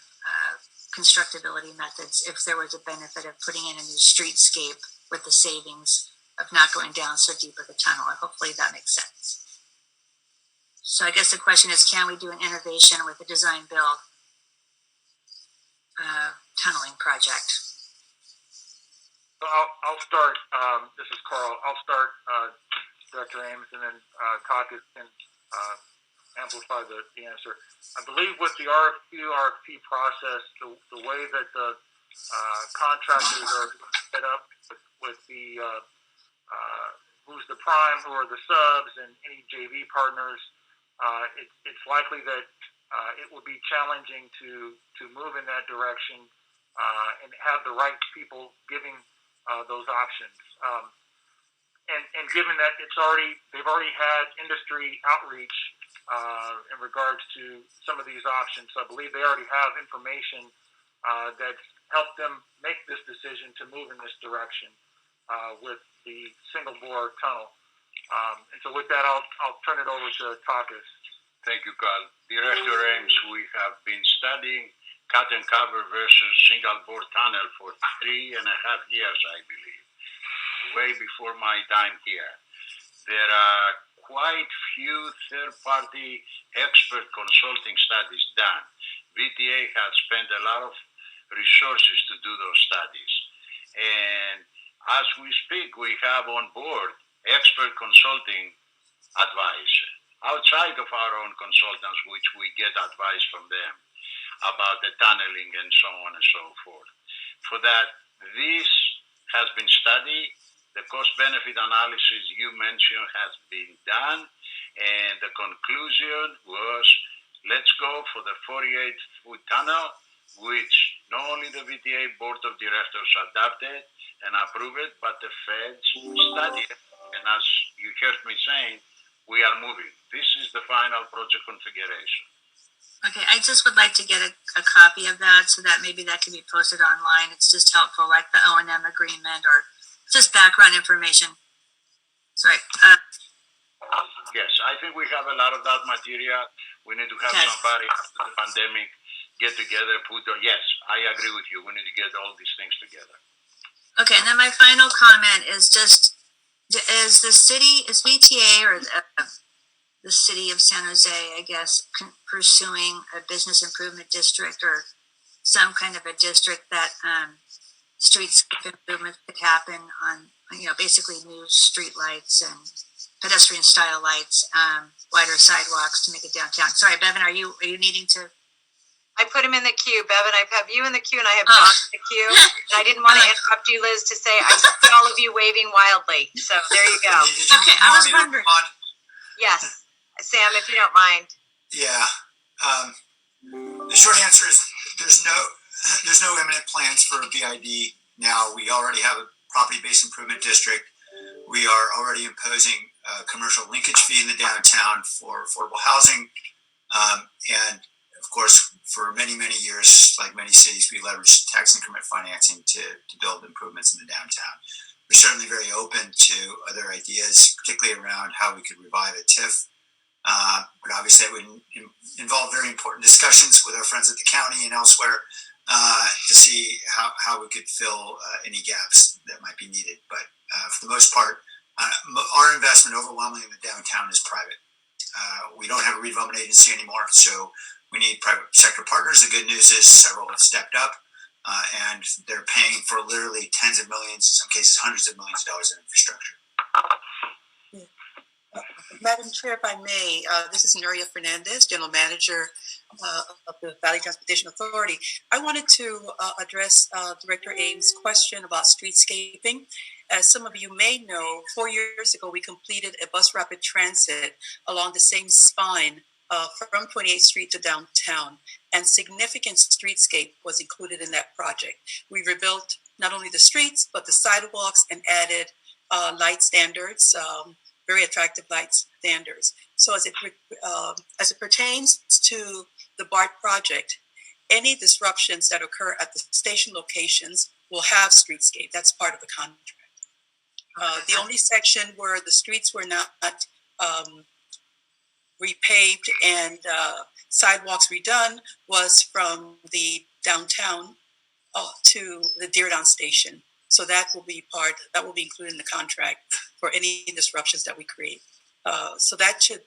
constructability methods if there was a benefit of putting in a new streetscape with the savings of not going down so deep of the tunnel. Hopefully that makes sense. So I guess the question is, can we do an innovation with a design build tunneling project? So I'll start. This is Carl. I'll start, Director Ames, and then Takis can amplify the answer. I believe with the RFP process, the way that the contractors are set up with the who's the prime, who are the subs, and any JV partners, it's likely that it will be challenging to move in that direction and have the right people giving those options. And given that they've already had industry outreach in regards to some of these options, so I believe they already have information that's helped them make this decision to move in this direction with the single bore tunnel. And so with that, I'll turn it over to Takis. Thank you, Carl. Director Ames, we have been studying cut and cover versus single bore tunnel for 3.5 years, I believe, way before my time here. There are quite few third-party expert consulting studies done. VTA has spent a lot of resources to do those studies. And as we speak, we have on board expert consulting advice outside of our own consultants, which we get advice from them about the tunneling and so on and so forth. For that, this has been studied. The cost-benefit analysis you mentioned has been done, and the conclusion was, let's go for the 48-foot tunnel, which not only the VTA Board of Directors adopted and approved it, but the feds studied it. And as you heard me saying, we are moving. This is the final project configuration. Okay, I just would like to get a copy of that so that maybe that can be posted online. It's just helpful, like the O&M agreement or just background information. Sorry. Yes, I think we have a lot of that material. We need to have somebody after the pandemic get together, yes, I agree with you. We need to get all these things together. Okay, and then my final comment is just, is VTA or the city of San Jose, I guess, pursuing a business improvement district or some kind of a district that streetscape improvement could happen on, basically new street lights and pedestrian style lights, wider sidewalks to make it downtown. Sorry, Bevan, are you needing to? I put him in the queue, Bevan. I have you in the queue, and I have John in the queue. And I didn't want to interrupt you, Liz, to say I see all of you waving wildly. So there you go. Okay, I was wondering. Yes, Sam, if you don't mind. Yeah. The short answer is there's no imminent plans for a BID now. We already have a property-based improvement district. We are already imposing a commercial linkage fee in the downtown for affordable housing, and of course, for many, many years, like many cities, we leveraged tax increment financing to build improvements in the downtown. We're certainly very open to other ideas, particularly around how we could revive a TIF. But obviously, it would involve very important discussions with our friends at the county and elsewhere to see how we could fill any gaps that might be needed. But for the most part, our investment overwhelmingly in the downtown is private. We don't have a redevelopment agency anymore, so we need private sector partners. The good news is several have stepped up, and they're paying for literally tens of millions, in some cases hundreds of millions of dollars in infrastructure. Madam Chair, if I may, this is Nuria Fernandez, General Manager of the Valley Transportation Authority. I wanted to address Director Ames' question about streetscaping. As some of you may know, 4 years ago, we completed a bus rapid transit along the same spine from 28th Street to downtown, and significant streetscape was included in that project. We rebuilt not only the streets, but the sidewalks and added light standards, very attractive light standards. So as it pertains to the BART project, any disruptions that occur at the station locations will have streetscape. That's part of the contract. The only section where the streets were not repaved and sidewalks redone was from the downtown to the Deardown station. So that will be included in the contract for any disruptions that we create. So that should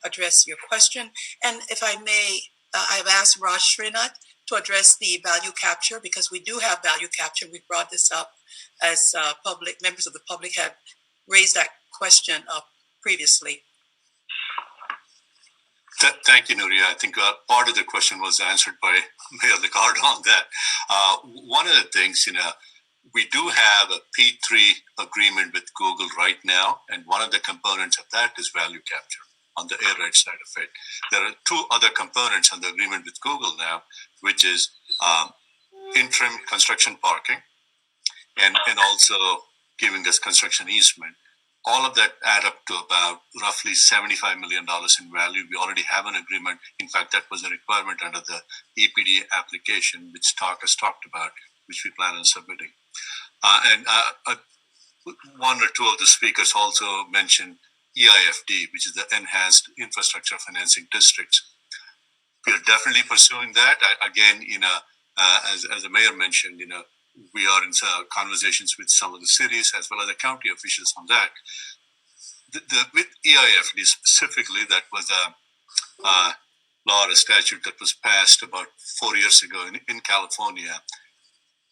address your question. And if I may, I've asked Raj Srinath to address the value capture, because we do have value capture. We brought this up as members of the public have raised that question previously. Thank you, Nuria. I think part of the question was answered by Mayor Liccardo on that. One of the things, we do have a P3 agreement with Google right now, and one of the components of that is value capture on the air right side of it. There are two other components on the agreement with Google now, which is interim construction parking and also giving us construction easement. All of that add up to about roughly $75 million in value. We already have an agreement. In fact, that was a requirement under the EPD application, which Talk has talked about, which we plan on submitting. One or two of the speakers also mentioned EIFD, which is the Enhanced Infrastructure Financing Districts. We are definitely pursuing that. Again, as the mayor mentioned, we are in conversations with some of the cities as well as the county officials on that. With EIFD specifically, that was a law or a statute that was passed about 4 years ago in California.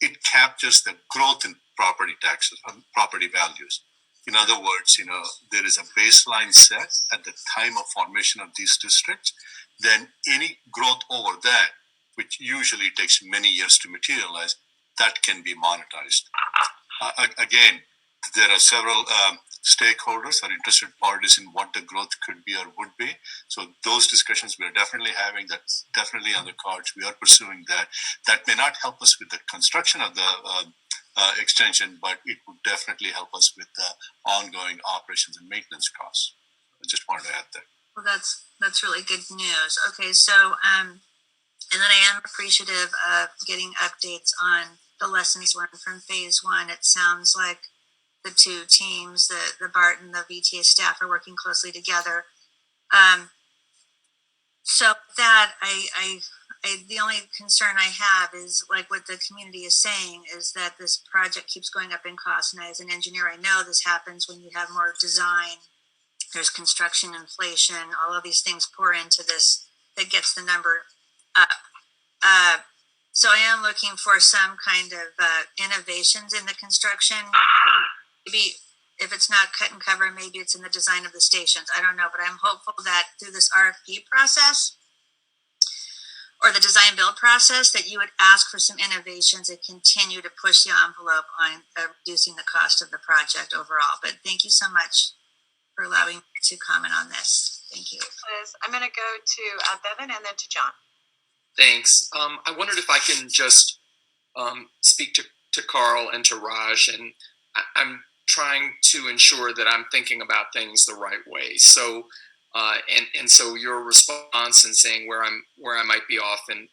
It captures the growth in property taxes, property values. In other words, there is a baseline set at the time of formation of these districts. Then any growth over that, which usually takes many years to materialize, that can be monetized. Again, there are several stakeholders or interested parties in what the growth could be or would be. So those discussions we're definitely having. That's definitely on the cards. We are pursuing that. That may not help us with the construction of the extension, but it would definitely help us with the ongoing operations and maintenance costs. I just wanted to add that. Well, that's really good news. Okay, so and then I am appreciative of getting updates on the lessons learned from phase one. It sounds like the two teams, the BART and the VTA staff, are working closely together. So that I the only concern I have is like what the community is saying is that this project keeps going up in cost. And as an engineer, I know this happens when you have more design, there's construction inflation, all of these things pour into this that gets the number up. So I am looking for some kind of innovations in the construction. Maybe if it's not cut and cover, maybe it's in the design of the stations. I don't know, but I'm hopeful that through this RFP process or the design build process that you would ask for some innovations that continue to push the envelope on reducing the cost of the project overall. But thank you so much for allowing me to comment on this. Thank you. Liz, I'm going to go to Bevan and then to John. Thanks. I wondered if I can just speak to Carl and to Raj, and I'm trying to ensure that I'm thinking about things the right way. So, and so your response and saying where I might be off in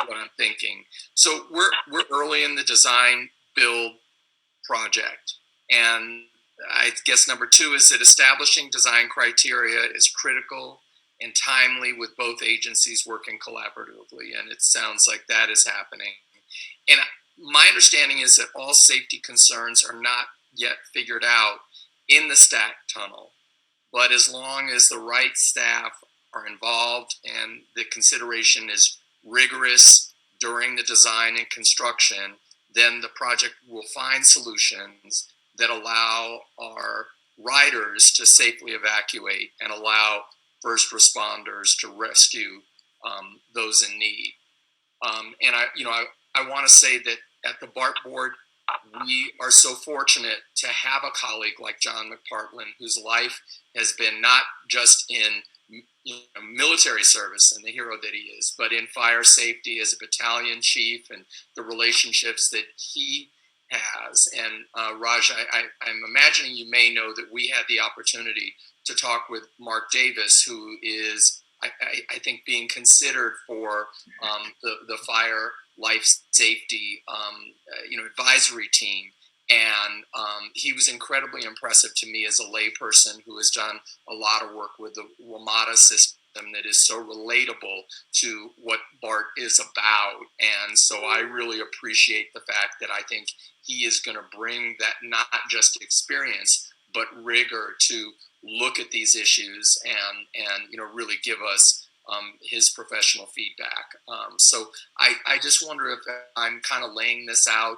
what I'm thinking. So we're early in the design build project, and I guess number 2 is that establishing design criteria is critical and timely with both agencies working collaboratively, and it sounds like that is happening. And my understanding is that all safety concerns are not yet figured out in the stack tunnel, but as long as the right staff are involved and the consideration is rigorous during the design and construction, then the project will find solutions that allow our riders to safely evacuate and allow first responders to rescue those in need. And I want to say that at the BART Board, we are so fortunate to have a colleague like John McPartland, whose life has been not just in military service and the hero that he is, but in fire safety as a battalion chief and the relationships that he has. And Raj, I'm imagining you may know that we had the opportunity to talk with Mark Davis, who is, I think, being considered for the fire life safety advisory team. And he was incredibly impressive to me as a layperson who has done a lot of work with the WMATA system that is so relatable to what BART is about. And so I really appreciate the fact that I think he is going to bring that not just experience, but rigor to look at these issues and really give us his professional feedback. So I just wonder if I'm kind of laying this out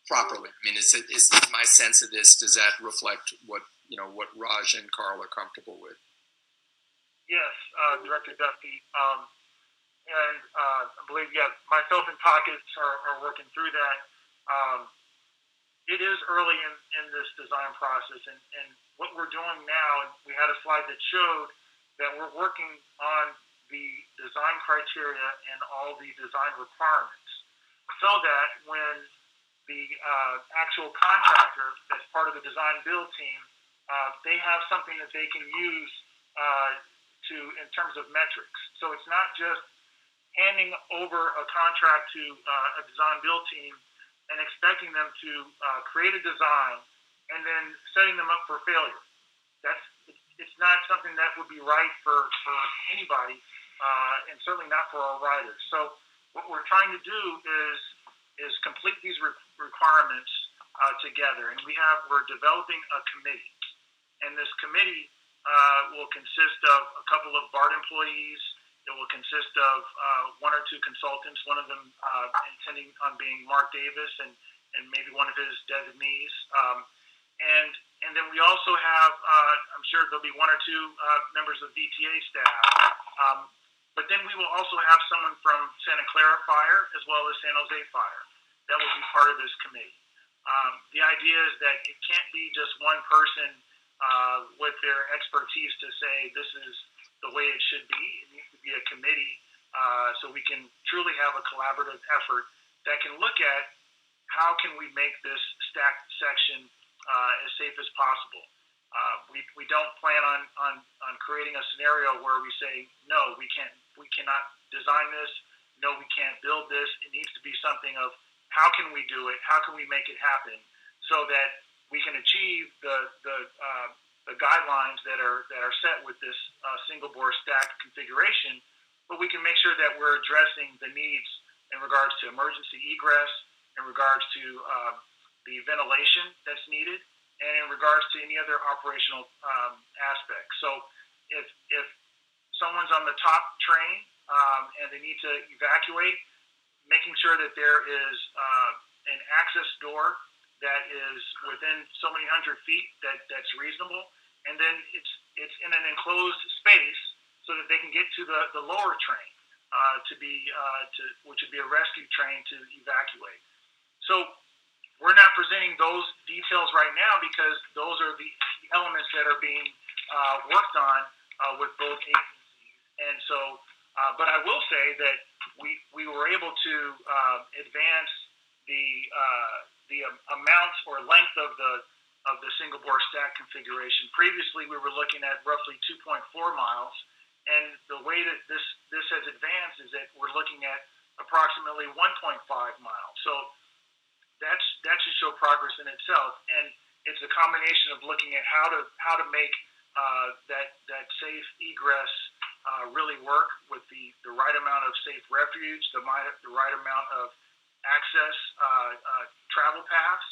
properly. I mean, is my sense of this, does that reflect what Raj and Carl are comfortable with? Yes, Director Duffy. And I believe, myself and Pockets are working through that. It is early in this design process, and what we're doing now, and we had a slide that showed that we're working on the design criteria and all the design requirements so that when the actual contractor that's part of the design build team, they have something that they can use in terms of metrics. So it's not just handing over a contract to a design build team and expecting them to create a design and then setting them up for failure. It's not something that would be right for anybody, and certainly not for our riders. So what we're trying to do is complete these requirements together, and we're developing a committee, and this committee will consist of a couple of BART employees. It will consist of 1 or 2 consultants, one of them intending on being Mark Davis and maybe one of his designees. And then we also have, I'm sure there'll be 1 or 2 members of VTA staff. But then we will also have someone from Santa Clara Fire as well as San Jose Fire that will be part of this committee. The idea is that it can't be just one person with their expertise to say this is the way it should be. It needs to be a committee so we can truly have a collaborative effort that can look at how can we make this stacked section as safe as possible. We don't plan on creating a scenario where we say, no, we cannot design this, no, we can't build this. It needs to be something of how can we do it, how can we make it happen so that we can achieve the guidelines that are set with this single bore stack configuration, but we can make sure that we're addressing the needs in regards to emergency egress, in regards to the ventilation that's needed, and in regards to any other operational aspects. So if someone's on the top train and they need to evacuate, making sure that there is an access door that is within so many hundred feet that's reasonable, and then it's in an enclosed space so that they can get to the lower train which would be a rescue train to evacuate. So we're not presenting those details right now because those are the elements that are being worked on with both agencies. And so, but I will say that we were able to advance the amount or length of the single bore stack configuration. Previously, we were looking at roughly 2.4 miles, and the way that this has advanced is that we're looking at approximately 1.5 miles. So that should show progress in itself, and it's a combination of looking at how to make that safe egress really work with the right amount of safe refuge, the right amount of access travel paths,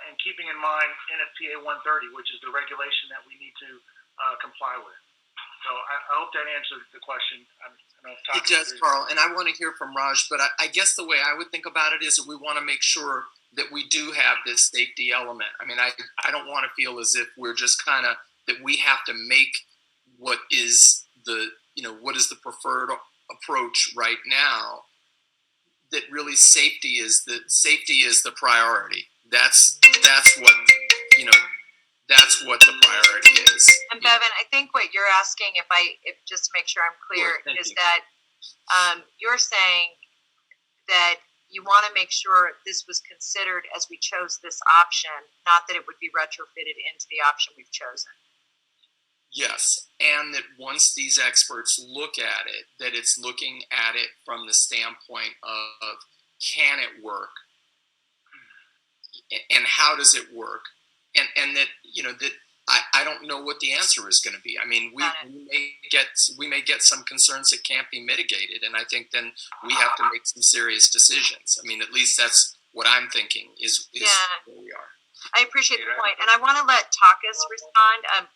and keeping in mind NFPA 130, which is the regulation that we need to comply with. So I hope that answered the question. It does, Carl, and I want to hear from Raj, but I guess the way I would think about it is that we want to make sure that we do have this safety element. I mean, I don't want to feel as if we're just kind of, that we have to make what is the preferred approach right now, that really safety is the priority. That's what, that's what the priority is. And Bevan, I think what you're asking, if just to make sure I'm clear, Sure, is that you're saying that you want to make sure this was considered as we chose this option, not that it would be retrofitted into the option we've chosen. Yes, and that once these experts look at it, that it's looking at it from the standpoint of can it work, and how does it work, and that that I don't know what the answer is going to be. I mean, we may get some concerns that can't be mitigated, and I think then we have to make some serious decisions. I mean, at least that's what I'm thinking is where we are. I appreciate the point, and I want to let Takas respond.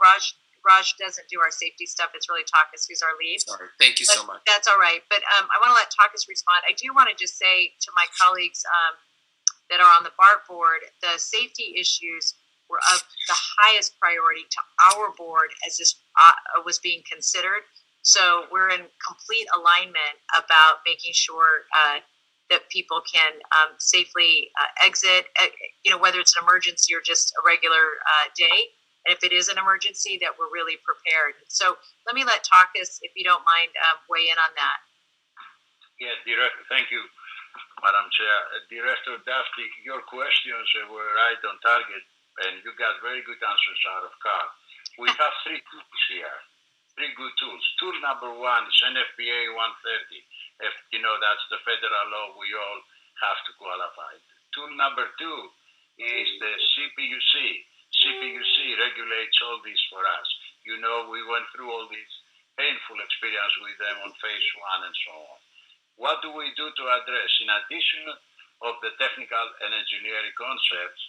Raj doesn't do our safety stuff. It's really Takas who's our lead. Sorry. Thank you so much. That's all right. But I want to let Takas respond. I do want to just say to my colleagues that are on the BART board, the safety issues were of the highest priority to our board as this was being considered. So we're in complete alignment about making sure that people can safely exit, whether it's an emergency or just a regular day. And if it is an emergency, that we're really prepared. So let me let Takas, if you don't mind, weigh in on that. Yes, thank you, Madam Chair. Director Dusty, your questions were right on target, and you got very good answers out of Carl. We have three tools here, three good tools. Tool number one is NFPA 130. If that's the federal law, we all have to qualify. Tool number two is the CPUC. CPUC regulates all this for us. We went through all this painful experience with them on phase one and so on. What do we do to address? In addition of the technical and engineering concepts,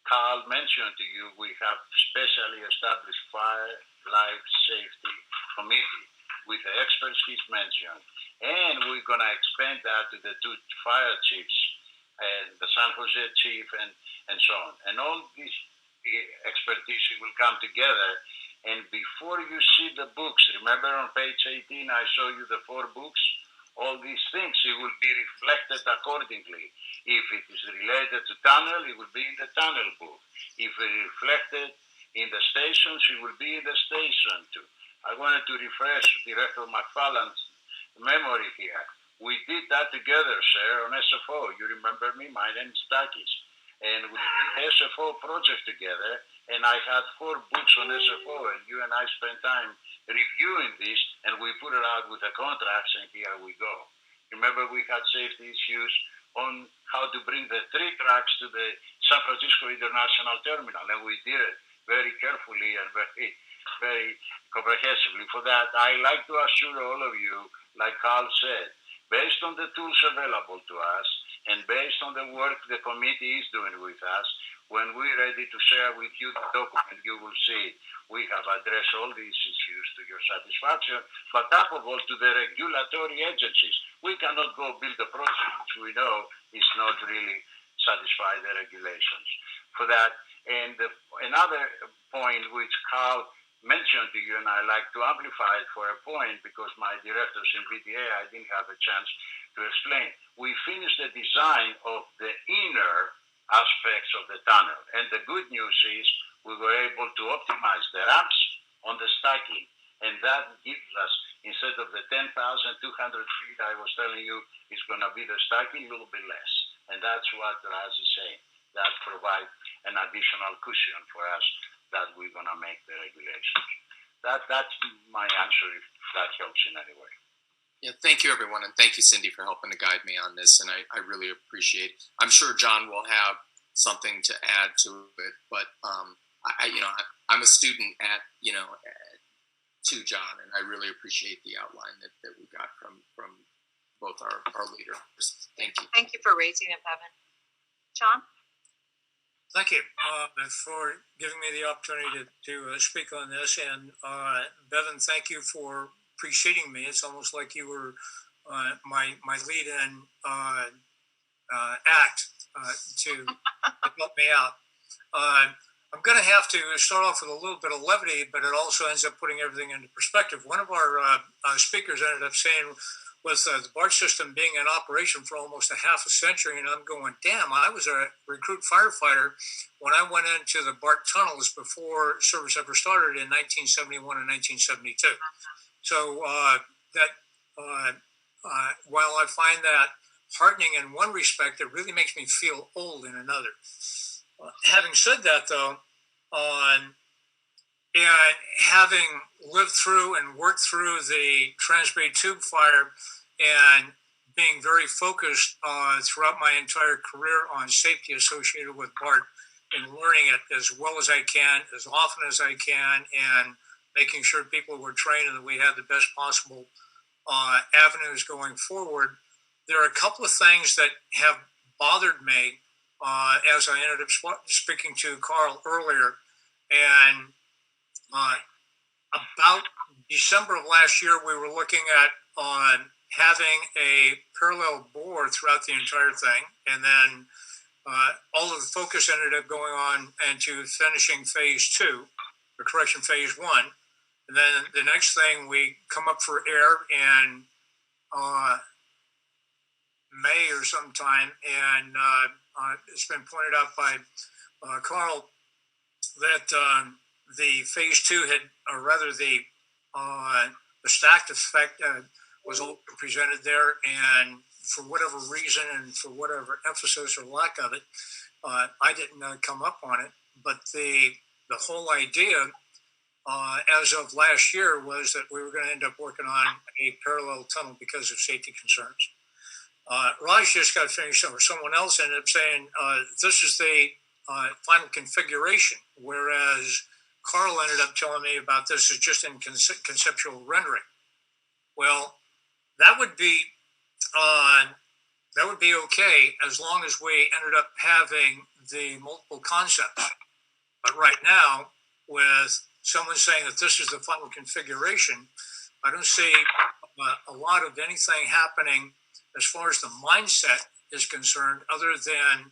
Carl mentioned to you, we have specially established fire life safety committee with the experts he's mentioned, and we're going to expand that to the two fire chiefs, and the San Jose chief, and so on. And all this expertise will come together. And before you see the books, remember on page 18, I show you the 4 books. All these things, it will be reflected accordingly. If it is related to tunnel, it will be in the tunnel book. If it is reflected in the stations, it will be in the station too. I wanted to refresh Director McParland's memory here. We did that together, sir, on SFO. You remember me? My name is Takis. And we did SFO project together, and I had 4 books on SFO, and you and I spent time reviewing this, and we put it out with the contracts, and here we go. Remember, we had safety issues on how to bring the 3 tracks to the San Francisco International Terminal, and we did it very carefully and very very comprehensively. For that, I like to assure all of you, like Carl said, based on the tools available to us and based on the work the committee is doing with us, when we're ready to share with you the document, you will see we have addressed all these issues to your satisfaction, but top of all to the regulatory agencies. We cannot go build a project which we know is not really satisfy the regulations. For that, and another point which Carl mentioned to you, and I like to amplify it for a point because my directors in VTA, I didn't have a chance to explain. We finished the design of the inner aspects of the tunnel, and the good news is we were able to optimize the ramps on the stacking, and that gives us, instead of the 10,200 feet I was telling you, is going to be the stacking a little bit less, and that's what Raz is saying. That provides an additional cushion for us that we're going to make the regulations. That's my answer, if that helps in any way. Yeah, thank you, everyone, and thank you, Cindy, for helping to guide me on this, and I really appreciate it. I'm sure John will have something to add to it, but I'm a student at, to John, and I really appreciate the outline that we got from both our leaders. Thank you. Thank you for raising it, Bevan. John? Thank you for giving me the opportunity to speak on this. And Bevan, thank you for preceding me. It's almost like you were my lead-in act to help me out. I'm going to have to start off with a little bit of levity, but it also ends up putting everything into perspective. One of our speakers ended up saying, with the BART system being in operation for almost a half a century, and I'm going, damn, I was a recruit firefighter when I went into the BART tunnels before service ever started in 1971 and 1972. So while I find that heartening in one respect, it really makes me feel old in another. Having said that, though, and having lived through and worked through the Transbay Tube fire and being very focused throughout my entire career on safety associated with BART and learning it as well as I can, as often as I can, and making sure people were trained and that we had the best possible avenues going forward, there are a couple of things that have bothered me as I ended up speaking to Carl earlier. And about December of last year, we were looking at having a parallel bore throughout the entire thing. And then all of the focus ended up going on into finishing phase 2, or correction, phase 1. And then the next thing, we come up for air in May or sometime. And it's been pointed out by Carl that the phase 2 had, or rather the stacked effect was presented there, and for whatever reason and for whatever emphasis or lack of it, I didn't come up on it. But the whole idea as of last year was that we were going to end up working on a parallel tunnel because of safety concerns. Raj just got finished, or someone else ended up saying this is the final configuration, whereas Carl ended up telling me about this is just in conceptual rendering. Well, that would be okay as long as we ended up having the multiple concepts. But right now, with someone saying that this is the final configuration, I don't see a lot of anything happening as far as the mindset is concerned, other than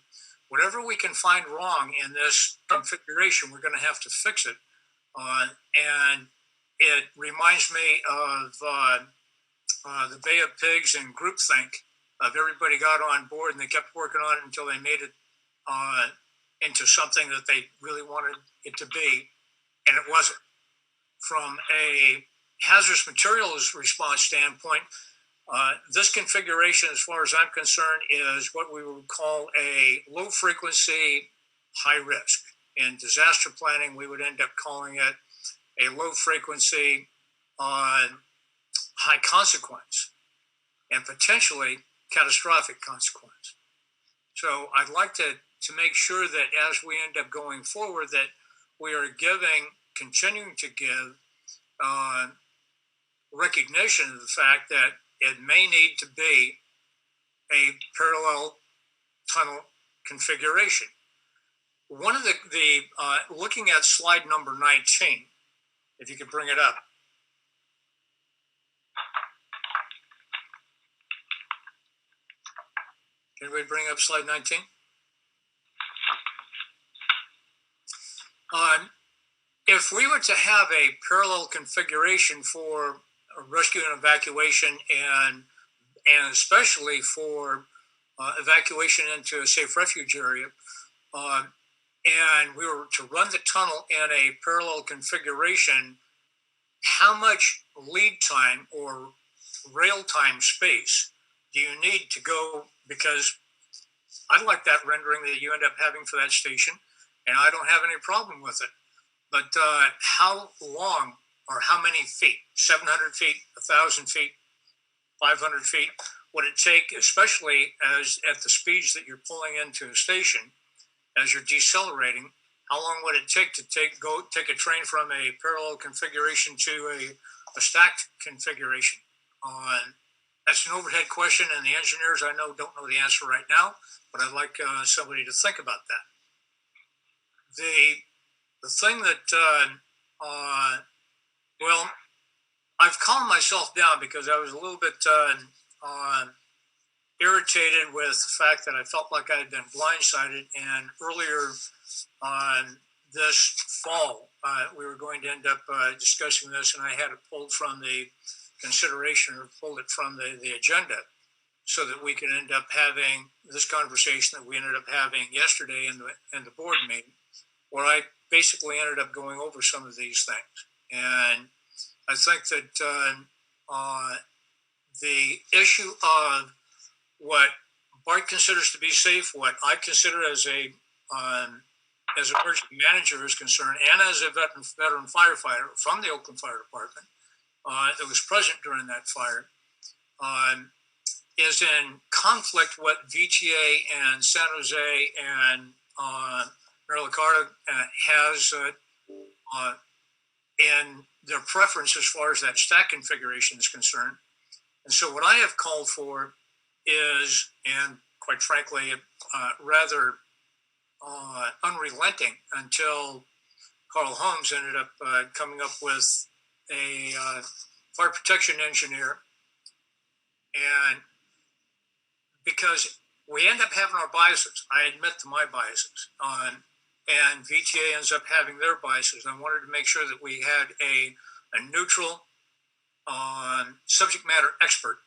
whatever we can find wrong in this configuration, we're going to have to fix it. And it reminds me of the Bay of Pigs and groupthink. Everybody got on board and they kept working on it until they made it into something that they really wanted it to be, and it wasn't. From a hazardous materials response standpoint, this configuration, as far as I'm concerned, is what we would call a low frequency, high risk. In disaster planning, we would end up calling it a low frequency, high consequence, and potentially catastrophic consequence. So I'd like to make sure that as we end up going forward, that we are giving continuing to give recognition of the fact that it may need to be a parallel tunnel configuration. One of the looking at slide number 19, if you could bring it up. Can we bring up slide 19? If we were to have a parallel configuration for rescue and evacuation and especially for evacuation into a safe refuge area, and we were to run the tunnel in a parallel configuration, how much lead time or rail time space do you need to go? Because I like that rendering that you end up having for that station, and I don't have any problem with it. But how long or how many feet, 700 feet, 1,000 feet, 500 feet, would it take, especially as at the speeds that you're pulling into a station, as you're decelerating, how long would it take to take a train from a parallel configuration to a stacked configuration? That's an overhead question, and the engineers I know don't know the answer right now, but I'd like somebody to think about that. The thing that, well, I've calmed myself down because I was a little bit irritated with the fact that I felt like I had been blindsided, and earlier on this fall, we were going to end up discussing this, and I had it pulled from the consideration or pulled it from the agenda so that we could end up having this conversation that we ended up having yesterday in the board meeting, where I basically ended up going over some of these things. And I think that the issue of what BART considers to be safe, what I consider as a emergency manager is concerned, and as a veteran firefighter from the Oakland Fire Department that was present during that fire, is in conflict with VTA and San Jose and Marilacarta has in their preference as far as that stack configuration is concerned. And so what I have called for is, and quite frankly, rather unrelenting until Carl Holmes ended up coming up with a fire protection engineer. And because we end up having our biases, I admit to my biases, and VTA ends up having their biases. I wanted to make sure that we had a neutral subject matter expert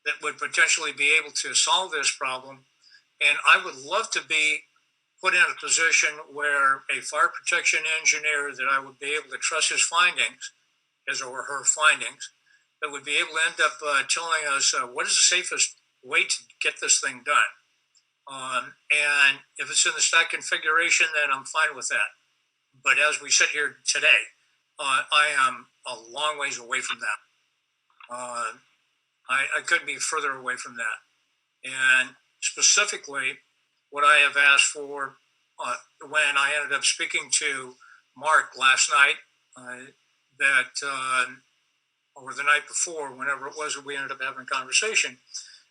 that would potentially be able to solve this problem. And I would love to be put in a position where a fire protection engineer that I would be able to trust his findings, his or her findings, that would be able to end up telling us what is the safest way to get this thing done. And if it's in the stack configuration, then I'm fine with that. But as we sit here today, I am a long ways away from that. I couldn't be further away from that. And specifically, what I have asked for when I ended up speaking to Mark last night, or the night before, whenever it was that we ended up having a conversation,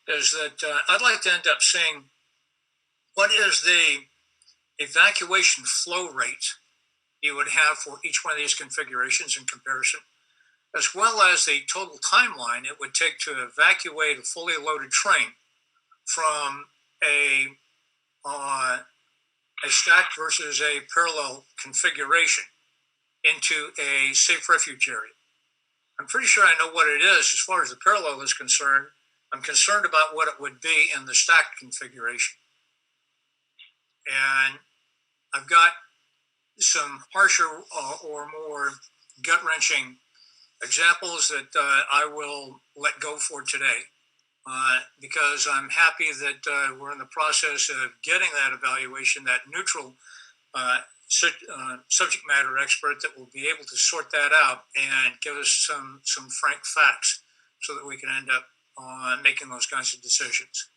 is that I'd like to end up seeing what is the evacuation flow rate you would have for each one of these configurations in comparison, as well as the total timeline it would take to evacuate a fully loaded train from a stacked versus a parallel configuration into a safe refuge area. I'm pretty sure I know what it is as far as the parallel is concerned. I'm concerned about what it would be in the stacked configuration. And I've got some harsher or more gut-wrenching examples that I will let go for today because I'm happy that we're in the process of getting that evaluation, that neutral subject matter expert that will be able to sort that out and give us some frank facts so that we can end up making those kinds of decisions.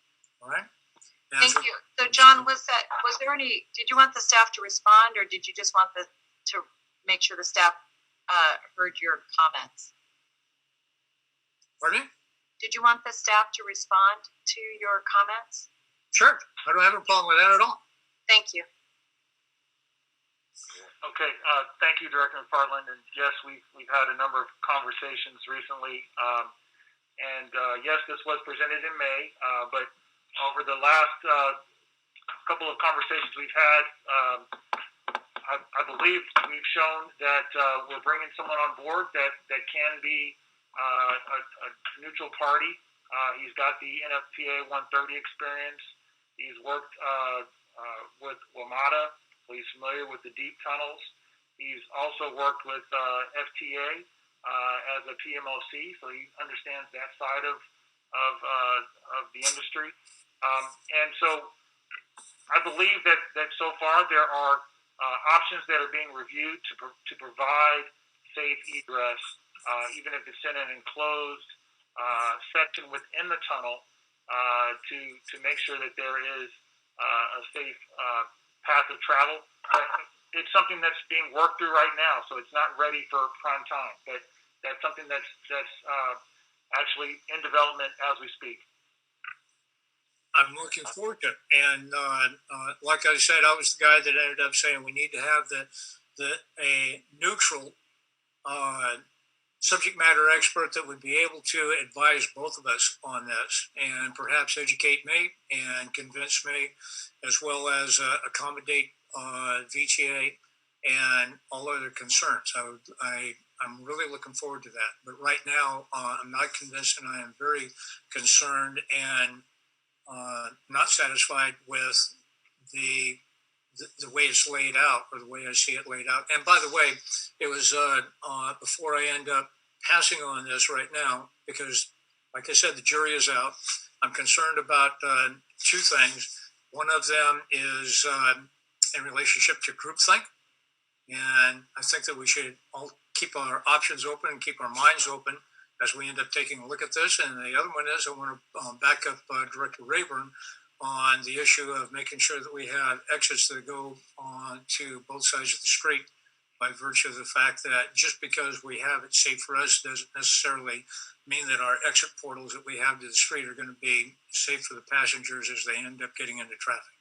All right? Thank you. So, John, did you want the staff to respond, or did you just want to make sure the staff heard your comments. Pardon me? Did you want the staff to respond to your comments? Sure. I don't have a problem with that at all. Thank you. Okay, thank you, Director McPartland. And yes, we've had a number of conversations recently. Yes, this was presented in May, but over the last couple of conversations we've had, I believe we've shown that we're bringing someone on board that can be a neutral party. He's got the NFPA 130 experience. He's worked with WMATA, so he's familiar with the deep tunnels. He's also worked with FTA as a PMOC, so he understands that side of the industry. And so I believe that so far there are options that are being reviewed to provide safe egress, even if it's in an enclosed section within the tunnel, to make sure that there is a safe path of travel. It's something that's being worked through right now, so it's not ready for prime time. But that's something that's actually in development as we speak. I'm looking forward to it. And like I said, I was the guy that ended up saying we need to have a neutral subject matter expert that would be able to advise both of us on this and perhaps educate me and convince me, as well as accommodate VTA and all other concerns. I'm really looking forward to that. But right now, I'm not convinced, and I am very concerned and not satisfied with the way it's laid out, or the way I see it laid out. And by the way, it was before I end up passing on this right now, because like I said, the jury is out. I'm concerned about two things. One of them is in relationship to groupthink. And I think that we should all keep our options open and keep our minds open as we end up taking a look at this. And the other one is I want to back up Director Rayburn on the issue of making sure that we have exits that go on to both sides of the street, by virtue of the fact that just because we have it safe for us doesn't necessarily mean that our exit portals that we have to the street are going to be safe for the passengers as they end up getting into traffic.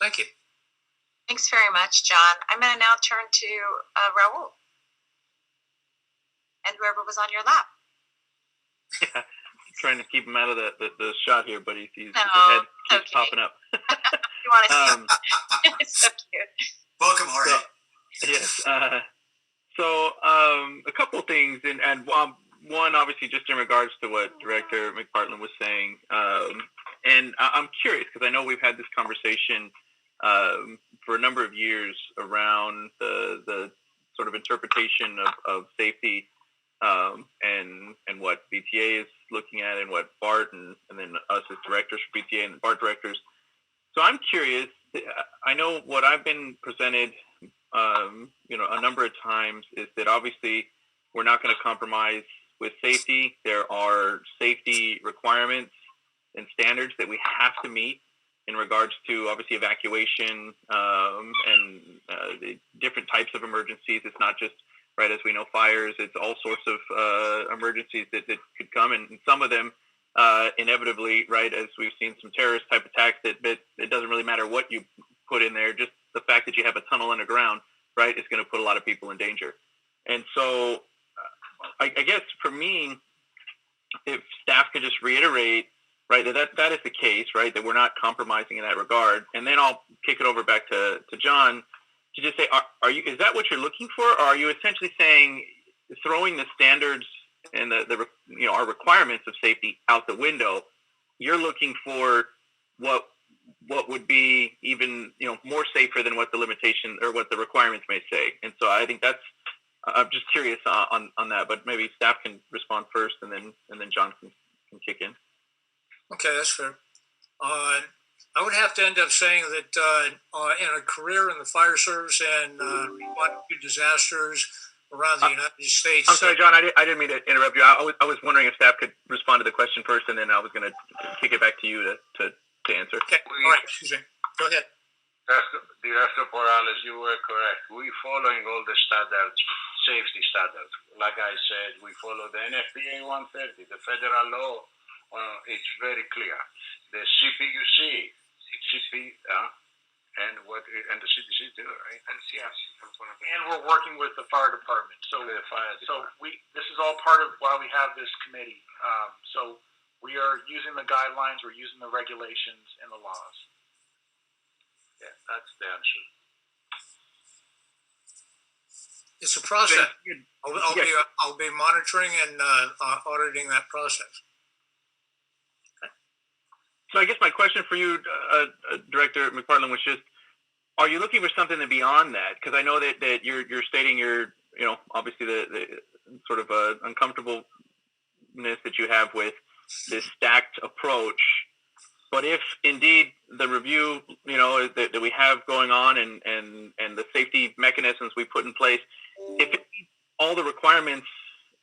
Thank you. Thanks very much, John. I'm going to now turn to Raul and whoever was on your lap. Yeah, trying to keep him out of the shot here, but his head keeps popping up. You want to see him? It's so cute. Welcome, Jorge. Yes. So a couple of things, and one, obviously, just in regards to what Director McPartland was saying, and I'm curious because I know we've had this conversation for a number of years around the sort of interpretation of safety and what VTA is looking at, and what BART and then us as directors for VTA and BART directors. So I'm curious. I know what I've been presented, a number of times, is that obviously we're not going to compromise with safety. There are safety requirements and standards that we have to meet in regards to, obviously, evacuation and the different types of emergencies. It's not just, right, as we know, fires. It's all sorts of emergencies that could come, and some of them inevitably, right, as we've seen some terrorist type attacks, that it doesn't really matter what you put in there. Just the fact that you have a tunnel underground, right, is going to put a lot of people in danger. And so I guess for me, if staff could just reiterate, right, that is the case, right, that we're not compromising in that regard. And then I'll kick it over back to John to just say, is that what you're looking for? Or are you essentially saying, throwing the standards and our requirements of safety out the window, you're looking for what would be even, more safer than what the limitation or what the requirements may say? And so I think I'm just curious on that, but maybe staff can respond first, and then John can kick in. Okay, that's fair. I would have to end up saying that in a career in the fire service and responding to disasters around the United States. I'm sorry, John, I didn't mean to interrupt you. I was wondering if staff could respond to the question first, and then I was going to kick it back to you to answer. Okay, all right, excuse me. Go ahead. Director Morales, you were correct. We're following all the standards, safety standards. Like I said, we follow the NFPA 130, the federal law. It's very clear. The CPUC, and the CDC too, right? And CFC comes one of them. And we're working with the fire department. So this is all part of why we have this committee. So we are using the guidelines, we're using the regulations and the laws. Yeah, that's the answer. It's a process. I'll be monitoring and auditing that process. So I guess my question for you, Director McPartland, was just, are you looking for something beyond that? Because I know that you're stating obviously the sort of uncomfortableness that you have with this stacked approach. But if indeed the review, that we have going on and the safety mechanisms we put in place, if it meets all the requirements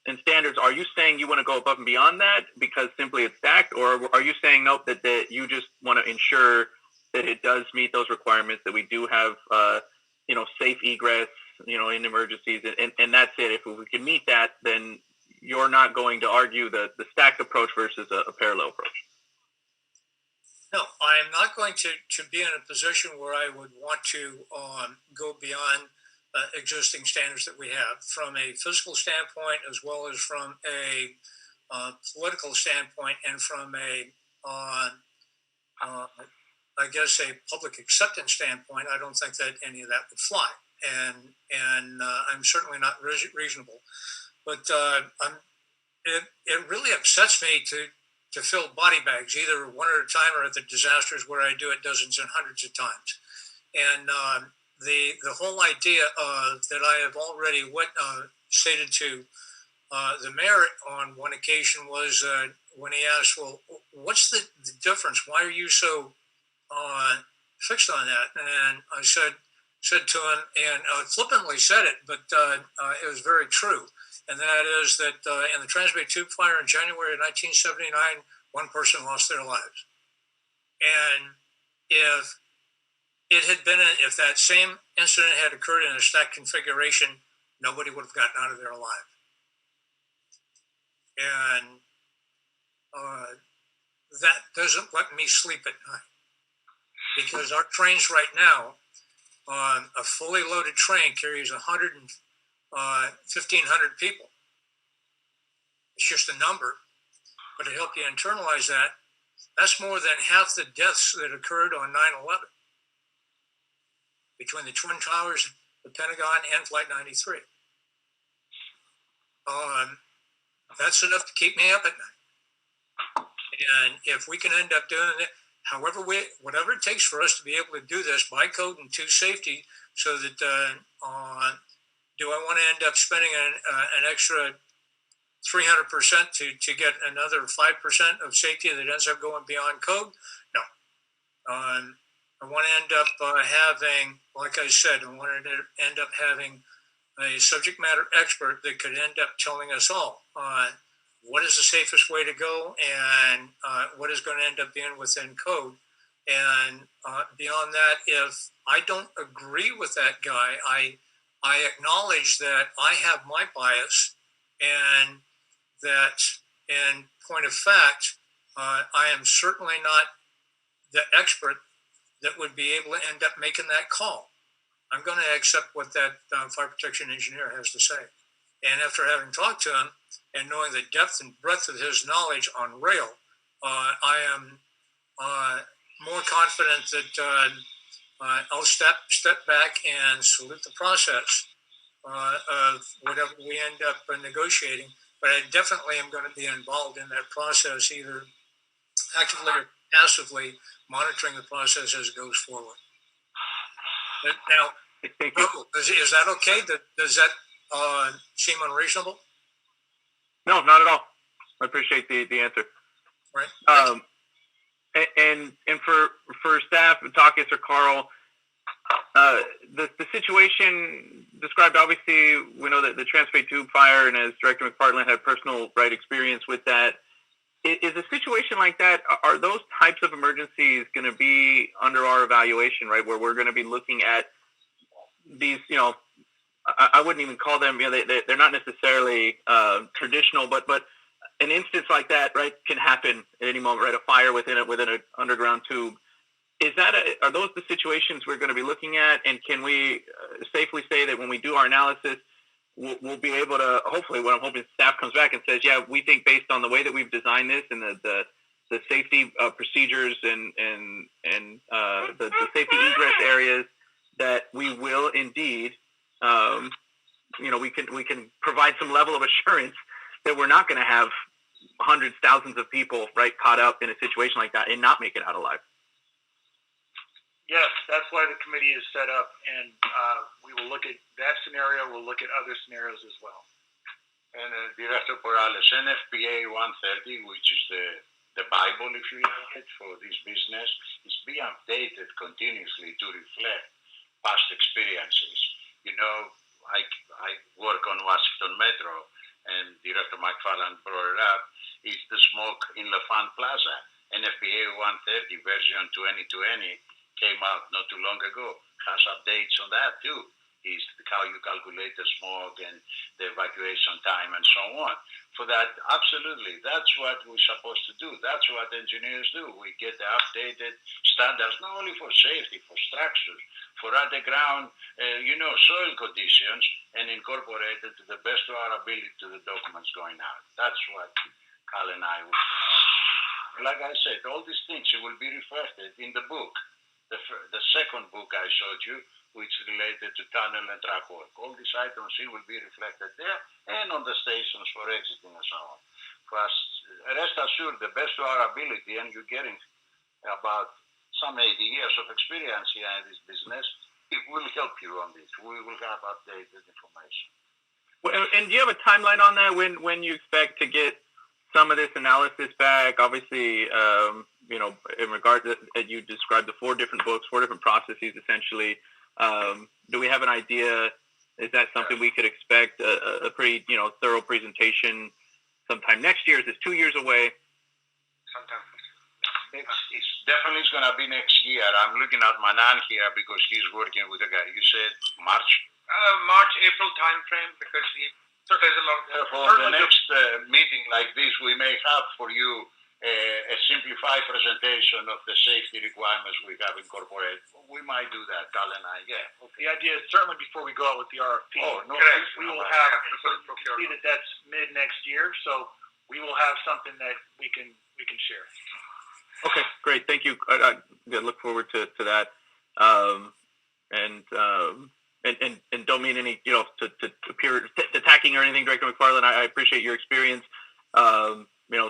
and standards, are you saying you want to go above and beyond that because simply it's stacked, or are you saying nope, that you just want to ensure that it does meet those requirements, that we do have safe egress in emergencies, and that's it? If we can meet that, then you're not going to argue the stacked approach versus a parallel approach. No, I am not going to be in a position where I would want to go beyond existing standards that we have from a physical standpoint, as well as from a political standpoint, and from a public acceptance standpoint. I don't think that any of that would fly, and I'm certainly not reasonable. But it really upsets me to fill body bags, either one at a time or at the disasters where I do it dozens and hundreds of times. And the whole idea that I have already stated to the mayor on one occasion was when he asked, well, what's the difference? Why are you so fixed on that? And I said to him, and flippantly said it, but it was very true. And that is that in the Transbay Tube Fire in January of 1979, one person lost their lives. And if that same incident had occurred in a stacked configuration, nobody would have gotten out of there alive. And that doesn't let me sleep at night, because our trains right now, a fully loaded train carries 1,500 people. It's just a number, but to help you internalize that, that's more than half the deaths that occurred on 9/11 between the Twin Towers, the Pentagon, and Flight 93. That's enough to keep me up at night. And if we can end up doing it, whatever it takes for us to be able to do this by code and to safety, so that do I want to end up spending an extra 300% to get another 5% of safety that ends up going beyond code? No. I want to end up having, like I said, I want to end up having a subject matter expert that could end up telling us all what is the safest way to go, and what is going to end up being within code. And beyond that, if I don't agree with that guy, I acknowledge that I have my bias, and that in point of fact, I am certainly not the expert that would be able to end up making that call. I'm going to accept what that fire protection engineer has to say. And after having talked to him and knowing the depth and breadth of his knowledge on rail, I am more confident that I'll step back and salute the process of whatever we end up negotiating. But I definitely am going to be involved in that process, either actively or passively monitoring the process as it goes forward. Now, is that okay? Does that seem unreasonable? No, not at all. I appreciate the answer. Right. And for staff, Takis or Carl, the situation described, obviously, we know that the Transbay Tube Fire, and as Director McPartland had personal experience with that. is a situation like that, are those types of emergencies going to be under our evaluation, right? Where we're going to be looking at these, I wouldn't even call them, they're not necessarily traditional, but an instance like that, right, can happen at any moment, right? A fire within an underground tube. Are those the situations we're going to be looking at? And can we safely say that when we do our analysis, we'll be able to, hopefully, what I'm hoping staff comes back and says, yeah, we think based on the way that we've designed this and the safety procedures and the safety egress areas, that we will indeed, we can provide some level of assurance that we're not going to have hundreds, thousands of people, right, caught up in a situation like that and not make it out alive. Yes, that's why the committee is set up, and we will look at that scenario. We'll look at other scenarios as well. And Director Morales, NFPA 130, which is the Bible, if you like it, for this business, is being updated continuously to reflect past experiences. I work on Washington Metro, and Director McPartland brought it up, is the smoke in LaFont Plaza. NFPA 130 version 2020 came out not too long ago, has updates on that too. Is how you calculate the smoke and the evacuation time and so on. For that, absolutely, that's what we're supposed to do. That's what engineers do. We get the updated standards, not only for safety, for structures, for underground, soil conditions, and incorporate it to the best of our ability to the documents going out. That's what Carl and I will do. Like I said, all these things will be reflected in the book. The second book I showed you, which related to tunnel and track work. All these items will be reflected there and on the stations for exiting and so on. Rest assured, the best of our ability, and you're getting about some 80 years of experience here in this business, it will help you on this. We will have updated information. Well, and do you have a timeline on that? When you expect to get some of this analysis back? Obviously, in regard to, you described the 4 different books, 4 different processes, essentially. Do we have an idea? Is that something we could expect a pretty, thorough presentation sometime next year? Is this 2 years away? Sometime. It's definitely going to be next year. I'm looking at Manan here because he's working with the guy. You said March? March, April time frame, because there's a lot. For the next meeting like this, we may have for you a simplified presentation of the safety requirements we have incorporated. We might do that, Carl and I, yeah. The idea is certainly before we go out with the RFP, we will have, see that that's mid next year, so we will have something that we can share. Okay, great. Thank you. I look forward to that. And don't mean any, to appear attacking or anything, Director McPartland. I appreciate your experience.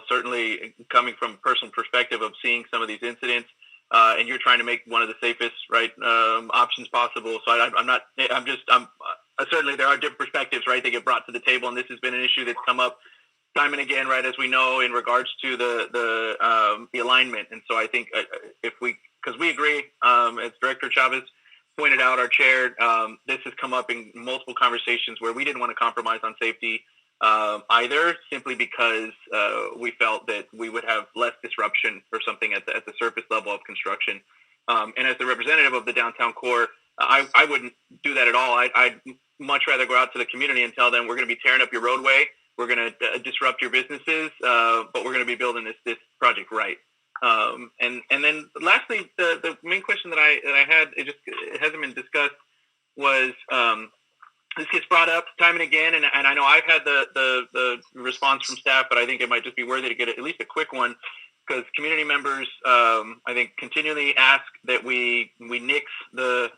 Certainly coming from a personal perspective of seeing some of these incidents, and you're trying to make one of the safest, options possible. So certainly there are different perspectives, right? They get brought to the table, and this has been an issue that's come up time and again, right, as we know, in regards to the alignment. And so I think because we agree, as Director Chavez pointed out, our chair, this has come up in multiple conversations where we didn't want to compromise on safety either, simply because we felt that we would have less disruption or something at the surface level of construction. And as the representative of the downtown core, I wouldn't do that at all. I'd much rather go out to the community and tell them, we're going to be tearing up your roadway, we're going to disrupt your businesses, but we're going to be building this project right. And then lastly, the main question that I had, it hasn't been discussed, was this gets brought up time and again, and I know I've had the response from staff, but I think it might just be worthy to get at least a quick one, because community members, I think, continually ask that we nix the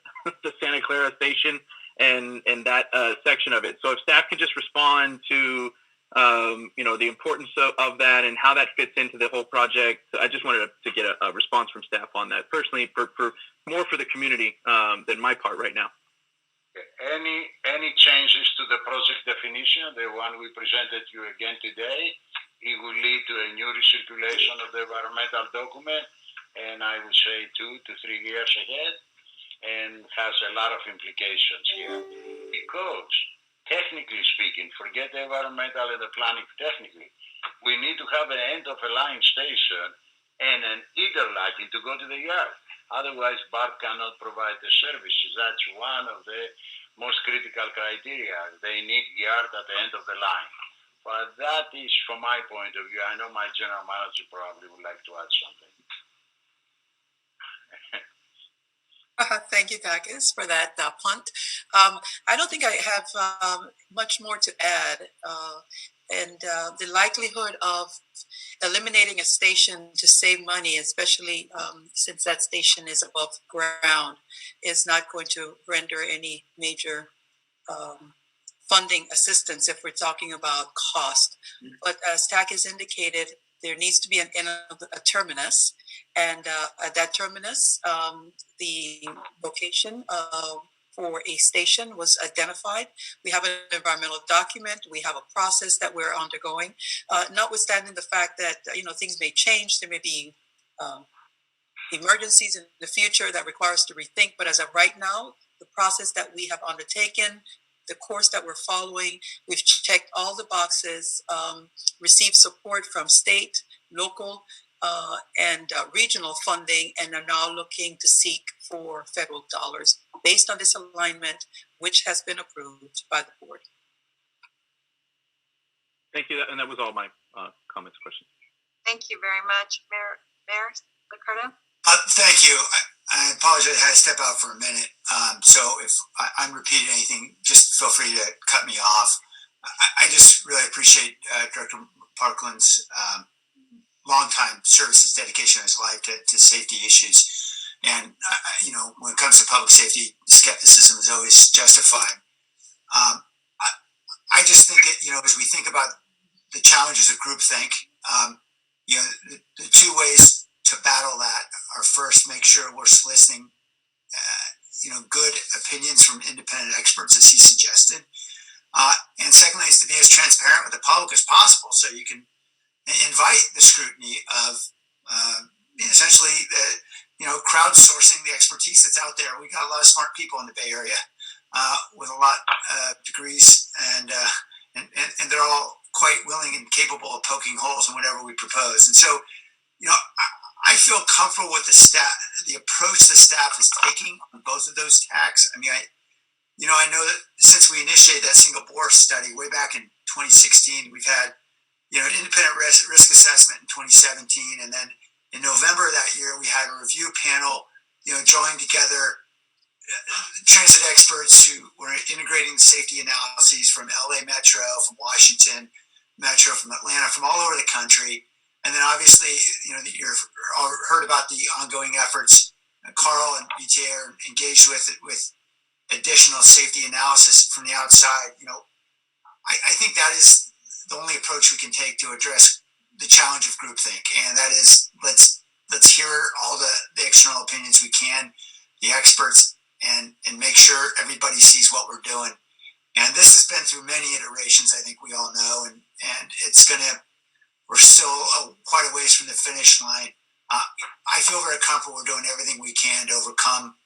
Santa Clara station and that section of it. So if staff could just respond to the importance of that and how that fits into the whole project. I just wanted to get a response from staff on that, personally, for more for the community than my part right now. Any changes to the project definition, the one we presented you again today, it will lead to a new recirculation of the environmental document, and I would say 2 to 3 years ahead, and has a lot of implications here. Because technically speaking, forget the environmental and the planning technically, we need to have an end of a line station and an eager lighting to go to the yard. Otherwise, BART cannot provide the services. That's one of the most critical criteria. They need yard at the end of the line. But that is from my point of view. I know my general manager probably would like to add something. Thank you, Takis, for that punt. I don't think I have much more to add. The likelihood of eliminating a station to save money, especially since that station is above ground, is not going to render any major funding assistance if we're talking about cost. But as Takis indicated, there needs to be a terminus, and at that terminus, the location for a station was identified. We have an environmental document. We have a process that we're undergoing. Notwithstanding the fact that things may change, there may be emergencies in the future that require us to rethink. But as of right now, the process that we have undertaken, the course that we're following, we've checked all the boxes, received support from state, local, and regional funding, and are now looking to seek for federal dollars based on this alignment, which has been approved by the board. Thank you, and that was all my comments, questions. Thank you very much, Mayor Liccardo. Thank you. I apologize. I had to step out for a minute. So if I'm repeating anything, just feel free to cut me off. I just really appreciate Director Parkland's longtime services, dedication of his life to safety issues. And, when it comes to public safety, skepticism is always justified. I just think that, as we think about the challenges of groupthink, the two ways to battle that are, first, make sure we're soliciting, good opinions from independent experts, as he suggested. And secondly, is to be as transparent with the public as possible, so you can invite the scrutiny of essentially, crowdsourcing the expertise that's out there. We got a lot of smart people in the Bay Area with a lot of degrees, and they're all quite willing and capable of poking holes in whatever we propose. And so, I feel comfortable with the approach the staff is taking on both of those tacks. I mean, I know that since we initiated that single bore study way back in 2016, we've had, an independent risk assessment in 2017. And then in November of that year, we had a review panel, drawing together transit experts who were integrating safety analyses from LA Metro, from Washington Metro, from Atlanta, from all over the country. And then obviously, you've heard about the ongoing efforts. Carl and VTA are engaged with additional safety analysis from the outside. I think that is the only approach we can take to address the challenge of groupthink, and that is let's hear all the external opinions we can, the experts, and make sure everybody sees what we're doing. And this has been through many iterations, I think we all know, and we're still quite a ways from the finish line. I feel very comfortable we're doing everything we can to overcome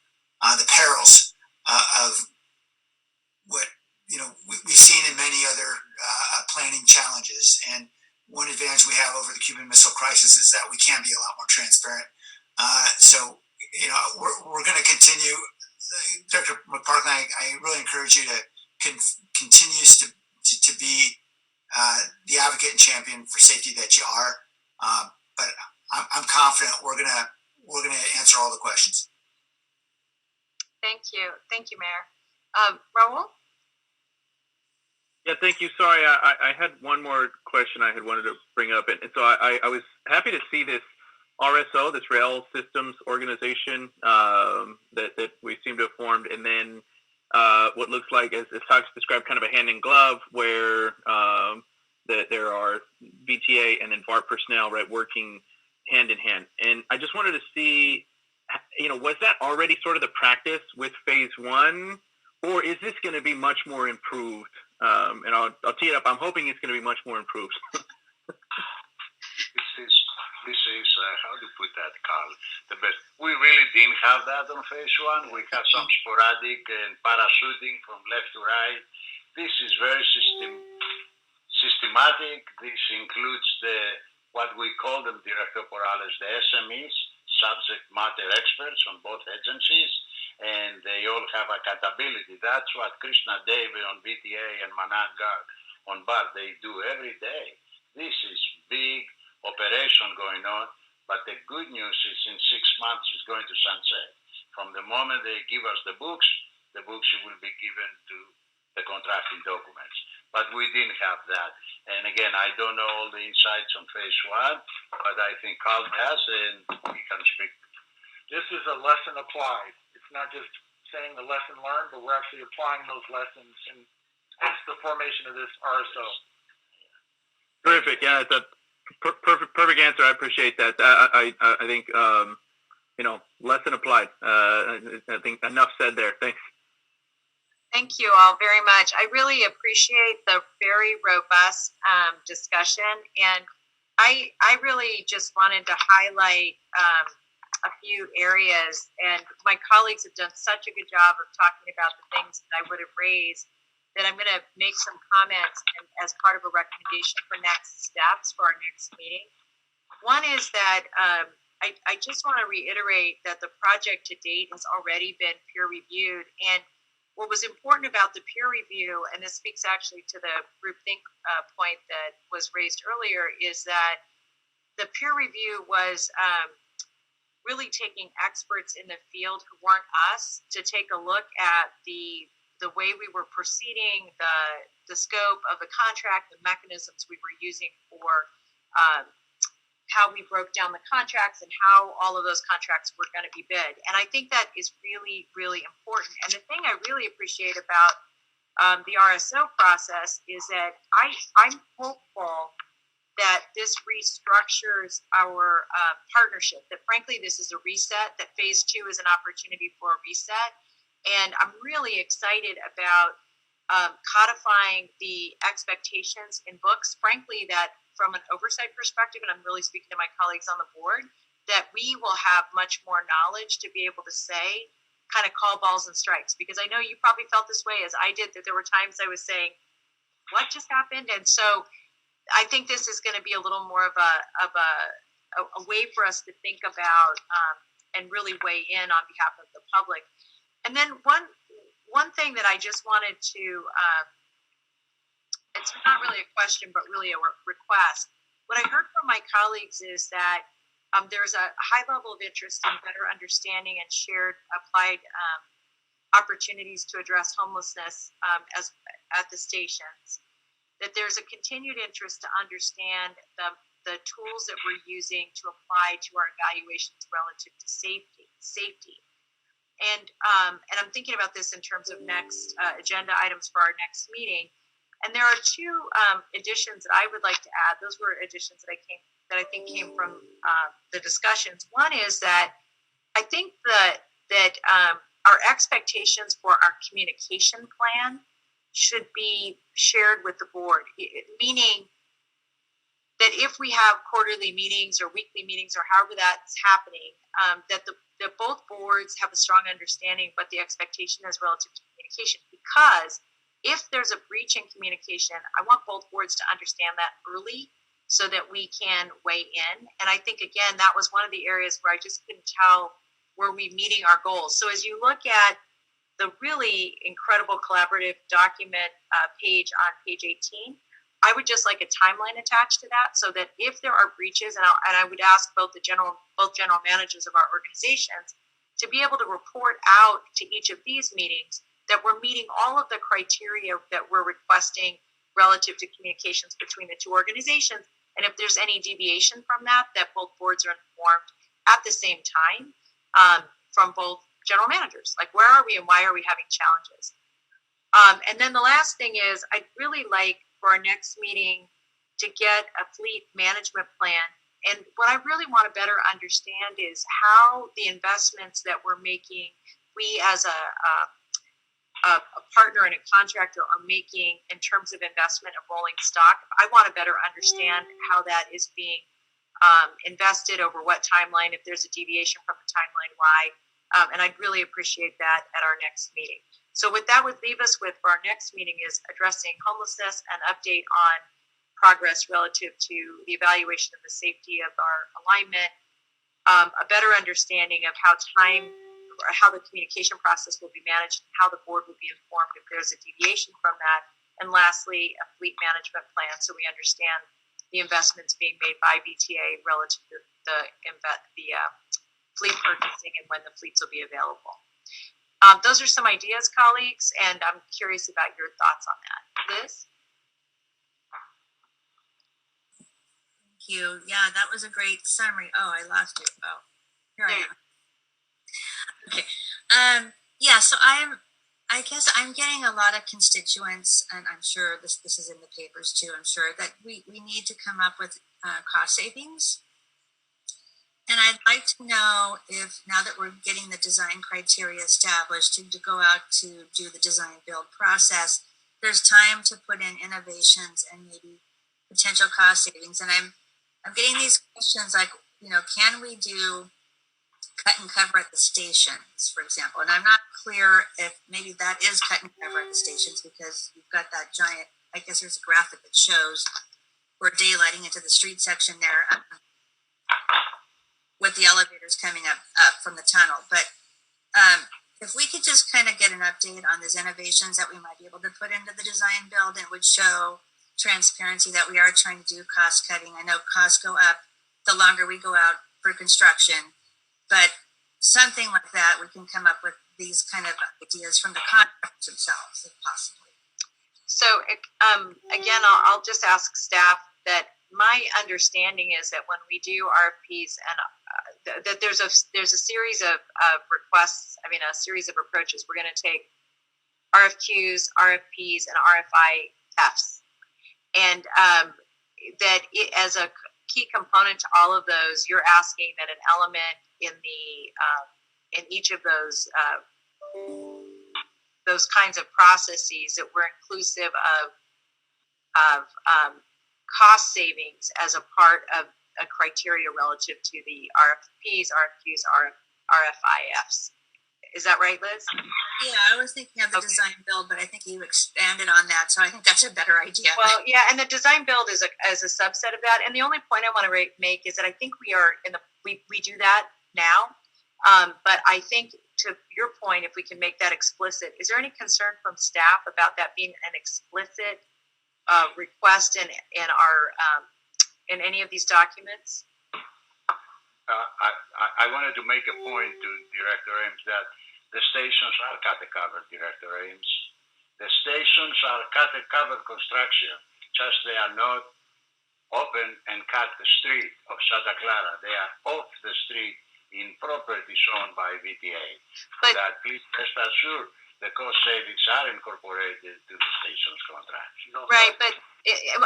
the perils of what we've seen in many other planning challenges. And one advantage we have over the Cuban Missile Crisis is that we can be a lot more transparent. So we're going to continue. Dr. McPartland, I really encourage you to continue to be the advocate and champion for safety that you are. But I'm confident we're gonna answer all the questions. Thank you, Mayor. Raul? Yeah, thank you. Sorry, I had one more question I had wanted to bring up. And so I was happy to see this RSO, this Rail Systems Organization that we seem to have formed. And then what looks like, as Talks described, kind of a hand in glove where that there are VTA and then BART personnel, right, working hand in hand. And I just wanted to see, was that already sort of the practice with phase one, or is this going to be much more improved? And I'll tee it up. I'm hoping it's going to be much more improved. This is how to put that, Carl, the best. We really didn't have that on phase one. We had some sporadic and parachuting from left to right. This is very systematic schematic. This includes what we call them, Director Morales, the SMEs, subject matter experts on both agencies, and they all have accountability. That's what Krishna Devi on VTA and Manan Garg on BART, they do every day. This is big operation going on, but the good news is in 6 months it's going to sunset. From the moment they give us the books will be given to the contracting documents. But we didn't have that. And again, I don't know all the insights on phase one, but I think Carl does, and we can speak. This is a lesson applied. It's not just saying the lesson learned, but we're actually applying those lessons, and hence the formation of this RSO. Terrific. Yeah, it's a perfect answer. I appreciate that. I think lesson applied. I think enough said there. Thanks. Thank you all very much. I really appreciate the very robust discussion, and I really just wanted to highlight a few areas. And my colleagues have done such a good job of talking about the things that I would have raised that I'm going to make some comments as part of a recommendation for next steps for our next meeting. One is that I just want to reiterate that the project to date has already been peer reviewed, and what was important about the peer review, and this speaks actually to the groupthink point that was raised earlier, is that the peer review was really taking experts in the field who weren't us to take a look at the way we were proceeding, the scope of the contract, the mechanisms we were using for how we broke down the contracts and how all of those contracts were going to be bid. And I think that is really, really important. And the thing I really appreciate about the RSO process is that I'm hopeful that this restructures our partnership, that frankly, this is a reset, that phase 2 is an opportunity for a reset. And I'm really excited about codifying the expectations in books, frankly, that from an oversight perspective, and I'm really speaking to my colleagues on the board, that we will have much more knowledge to be able to say, kind of call balls and strikes. Because I know you probably felt this way as I did, that there were times I was saying, what just happened? And so I think this is going to be a little more of a way for us to think about and really weigh in on behalf of the public. And then one thing that I just wanted to it's not really a question, but really a request. What I heard from my colleagues is that there's a high level of interest in better understanding and shared applied opportunities to address homelessness as at the stations. That there's a continued interest to understand the tools that we're using to apply to our evaluations relative to safety. And I'm thinking about this in terms of next agenda items for our next meeting. And there are two additions that I would like to add. Those were additions that I think came from the discussions. One is that I think that our expectations for our communication plan should be shared with the board, meaning that if we have quarterly meetings or weekly meetings or however that's happening, that both boards have a strong understanding of what the expectation is relative to communication. Because if there's a breach in communication, I want both boards to understand that early so that we can weigh in. And I think, again, that was one of the areas where I just couldn't tell were we meeting our goals. So as you look at the really incredible collaborative document page on page 18, I would just like a timeline attached to that so that if there are breaches, and I would ask both general managers of our organizations to be able to report out to each of these meetings that we're meeting all of the criteria that we're requesting relative to communications between the two organizations. And if there's any deviation from that, that both boards are informed at the same time from both general managers. Like, where are we and why are we having challenges? And then the last thing is, I'd really like for our next meeting to get a fleet management plan. And what I really want to better understand is how the investments that we're making, we as a partner and a contractor are making in terms of investment of rolling stock. I want to better understand how that is being invested over what timeline, if there's a deviation from the timeline, why. And I'd really appreciate that at our next meeting. So what that would leave us with for our next meeting is addressing homelessness, an update on progress relative to the evaluation of the safety of our alignment, a better understanding of how the communication process will be managed, and how the board will be informed if there's a deviation from that, and lastly, a fleet management plan so we understand the investments being made by VTA relative to the fleet purchasing and when the fleets will be available. Those are some ideas, colleagues, and I'm curious about your thoughts on that. Liz? Thank you. Yeah, that was a great summary. Oh, I lost it. Oh, here I am. Okay. Yeah, so I guess I'm getting a lot of constituents, and I'm sure this is in the papers too, I'm sure, that we need to come up with cost savings. And I'd like to know if, now that we're getting the design criteria established to go out to do the design build process, there's time to put in innovations and maybe potential cost savings. And I'm getting these questions like, can we do cut and cover at the stations, for example? And I'm not clear if maybe that is cut and cover at the stations, because you've got that giant, I guess there's a graphic that shows we're daylighting into the street section there with the elevators coming up from the tunnel. But if we could just kind of get an update on these innovations that we might be able to put into the design build, it would show transparency that we are trying to do cost cutting. I know costs go up the longer we go out for construction, but something like that, we can come up with these kind of ideas from the contractors themselves, if possible. So again, I'll just ask staff that my understanding is that when we do RFPs and that there's a series of requests, a series of approaches. We're going to take RFQs, RFPs, and RFIFs. And that as a key component to all of those, you're asking that an element in each of those kinds of processes that we're inclusive of cost savings as a part of a criteria relative to the RFPs, RFQs, RFIFs. Is that right, Liz? Yeah, I was thinking of the design build, but I think you expanded on that, so I think that's a better idea. Well, yeah, and the design build is a subset of that. And the only point I want to make is that I think we are we do that now, but I think to your point, if we can make that explicit, is there any concern from staff about that being an explicit request in any of these documents? I wanted to make a point to Director Ames that the stations are cut and covered, Director Ames. The stations are cut and covered construction, just they are not open and cut the street of Santa Clara. They are off the street in properties owned by VTA. So that please rest assured the cost savings are incorporated to the station's contract. Right,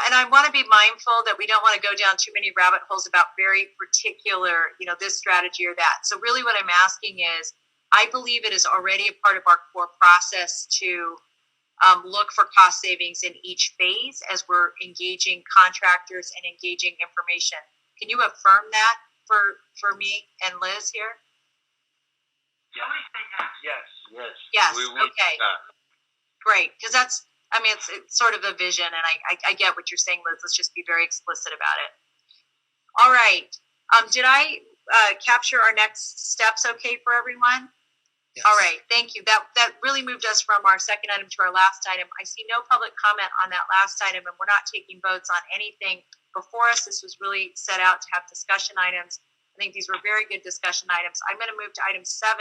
and I want to be mindful that we don't want to go down too many rabbit holes about very particular, this strategy or that. So really what I'm asking is, I believe it is already a part of our core process to look for cost savings in each phase as we're engaging contractors and engaging information. Can you affirm that for me and Liz here? Yes. We will okay. Great, because that's, it's sort of a vision, and I get what you're saying, Liz. Let's just be very explicit about it. All right. Did I capture our next steps okay for everyone? Yes. All right, thank you. That really moved us from our second item to our last item. I see no public comment on that last item, and we're not taking votes on anything before us. This was really set out to have discussion items. I think these were very good discussion items. I'm going to move to item 7,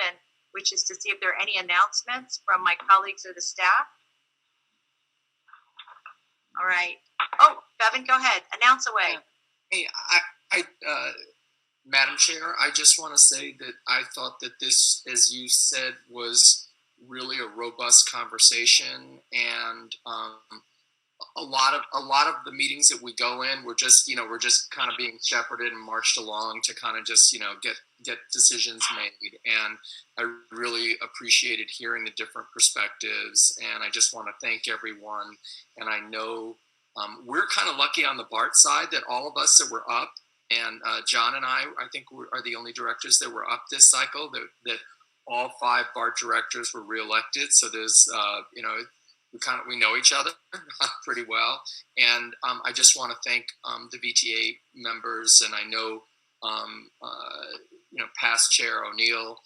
which is to see if there are any announcements from my colleagues or the staff. All right. Oh, Bevan, go ahead. Announce away. Hey, Madam Chair, I just want to say that I thought that this, as you said, was really a robust conversation, and a lot of the meetings that we go in, we're just kind of being shepherded and marched along to kind of just get decisions made. And I really appreciated hearing the different perspectives, and I just want to thank everyone. And I know we're kind of lucky on the BART side that all of us that were up, and John and I think are the only directors that were up this cycle, that all 5 BART directors were reelected. So there's, we know each other pretty well, and I just want to thank the VTA members, and I know past Chair O'Neill,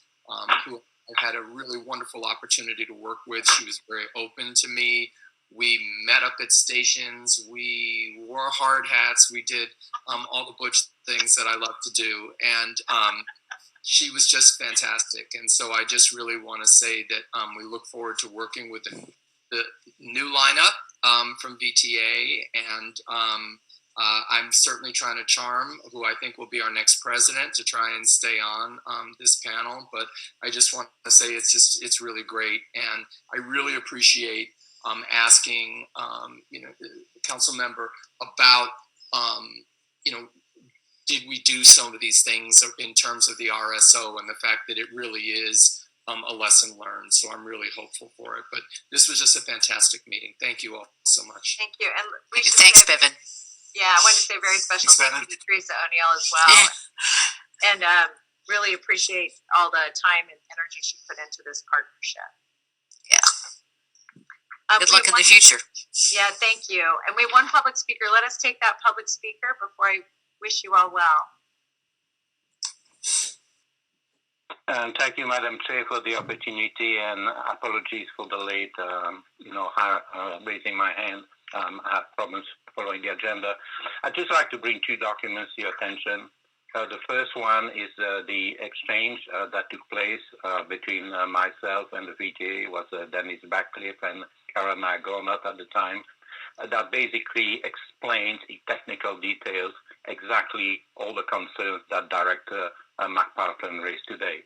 who I had a really wonderful opportunity to work with. She was very open to me. We met up at stations. We wore hard hats. We did all the butch things that I love to do, and she was just fantastic. And so I just really want to say that we look forward to working with the new lineup from VTA, and I'm certainly trying to charm who I think will be our next president to try and stay on this panel. But I just want to say it's really great, and I really appreciate asking the council member about did we do some of these things in terms of the RSO, and the fact that it really is a lesson learned. So I'm really hopeful for it. But this was just a fantastic meeting. Thank you all so much. Thank you. And Thanks, Bevan. Yeah, I wanted to say a very special thank you to Teresa O'Neill as well. And really appreciate all the time and energy she put into this partnership. Yeah. Good luck in the future. Yeah, thank you. And we have one public speaker. Let us take that public speaker before I wish you all well. Thank you, Madam Chair, for the opportunity, and apologies for the late, raising my hand. I have problems following the agenda. I'd just like to bring two documents to your attention. The first one is the exchange that took place between myself and the VTA. It was Dennis Backcliffe and Karen Gornott at the time. That basically explains in technical details exactly all the concerns that Director McPartland raised today.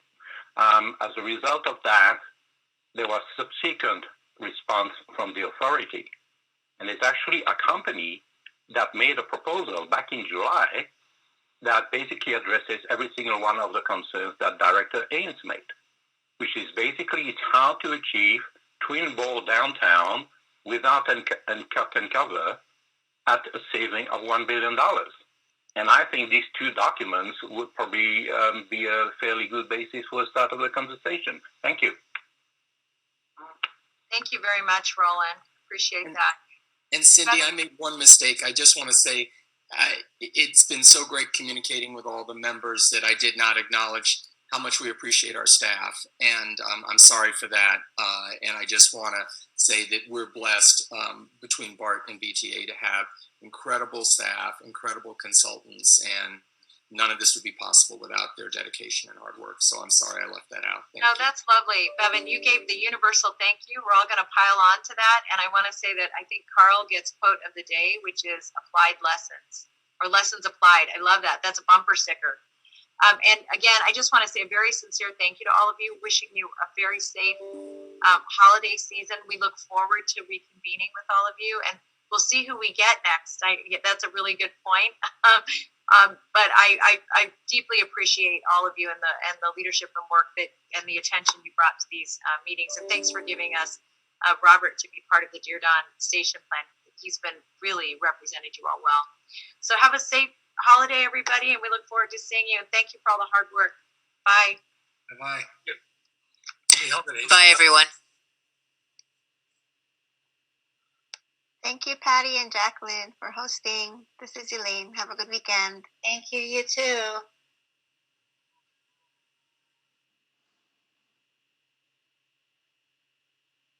As a result of that, there was subsequent response from the authority. And it's actually a company that made a proposal back in July that basically addresses every single one of the concerns that Director Ains made, which is basically it's hard to achieve twin ball downtown without cut and cover at a saving of $1 billion. And I think these two documents would probably be a fairly good basis for a start of the conversation. Thank you. Thank you very much, Roland. Appreciate that. And Cindy, I made one mistake. I just want to say it's been so great communicating with all the members that I did not acknowledge how much we appreciate our staff. And I'm sorry for that. And I just want to say that we're blessed between BART and VTA to have incredible staff, incredible consultants, and none of this would be possible without their dedication and hard work. So I'm sorry I left that out. Thank you. That's lovely. Bevan, you gave the universal thank you. We're all going to pile on to that. And I want to say that I think Carl gets quote of the day, which is applied lessons or lessons applied. I love that. That's a bumper sticker. And again, I just want to say a very sincere thank you to all of you, wishing you a very safe holiday season. We look forward to reconvening with all of you, and we'll see who we get next. That's a really good point. But I deeply appreciate all of you and the leadership and work and the attention you brought to these meetings. And thanks for giving us Robert to be part of the Deer Dawn station plan. He's been really represented you all well. So have a safe holiday, everybody, and we look forward to seeing you. And thank you for all the hard work. Bye. Bye. Bye, everyone. Thank you, Patty and Jacqueline, for hosting. This is Elaine. Have a good weekend. Thank you. You too.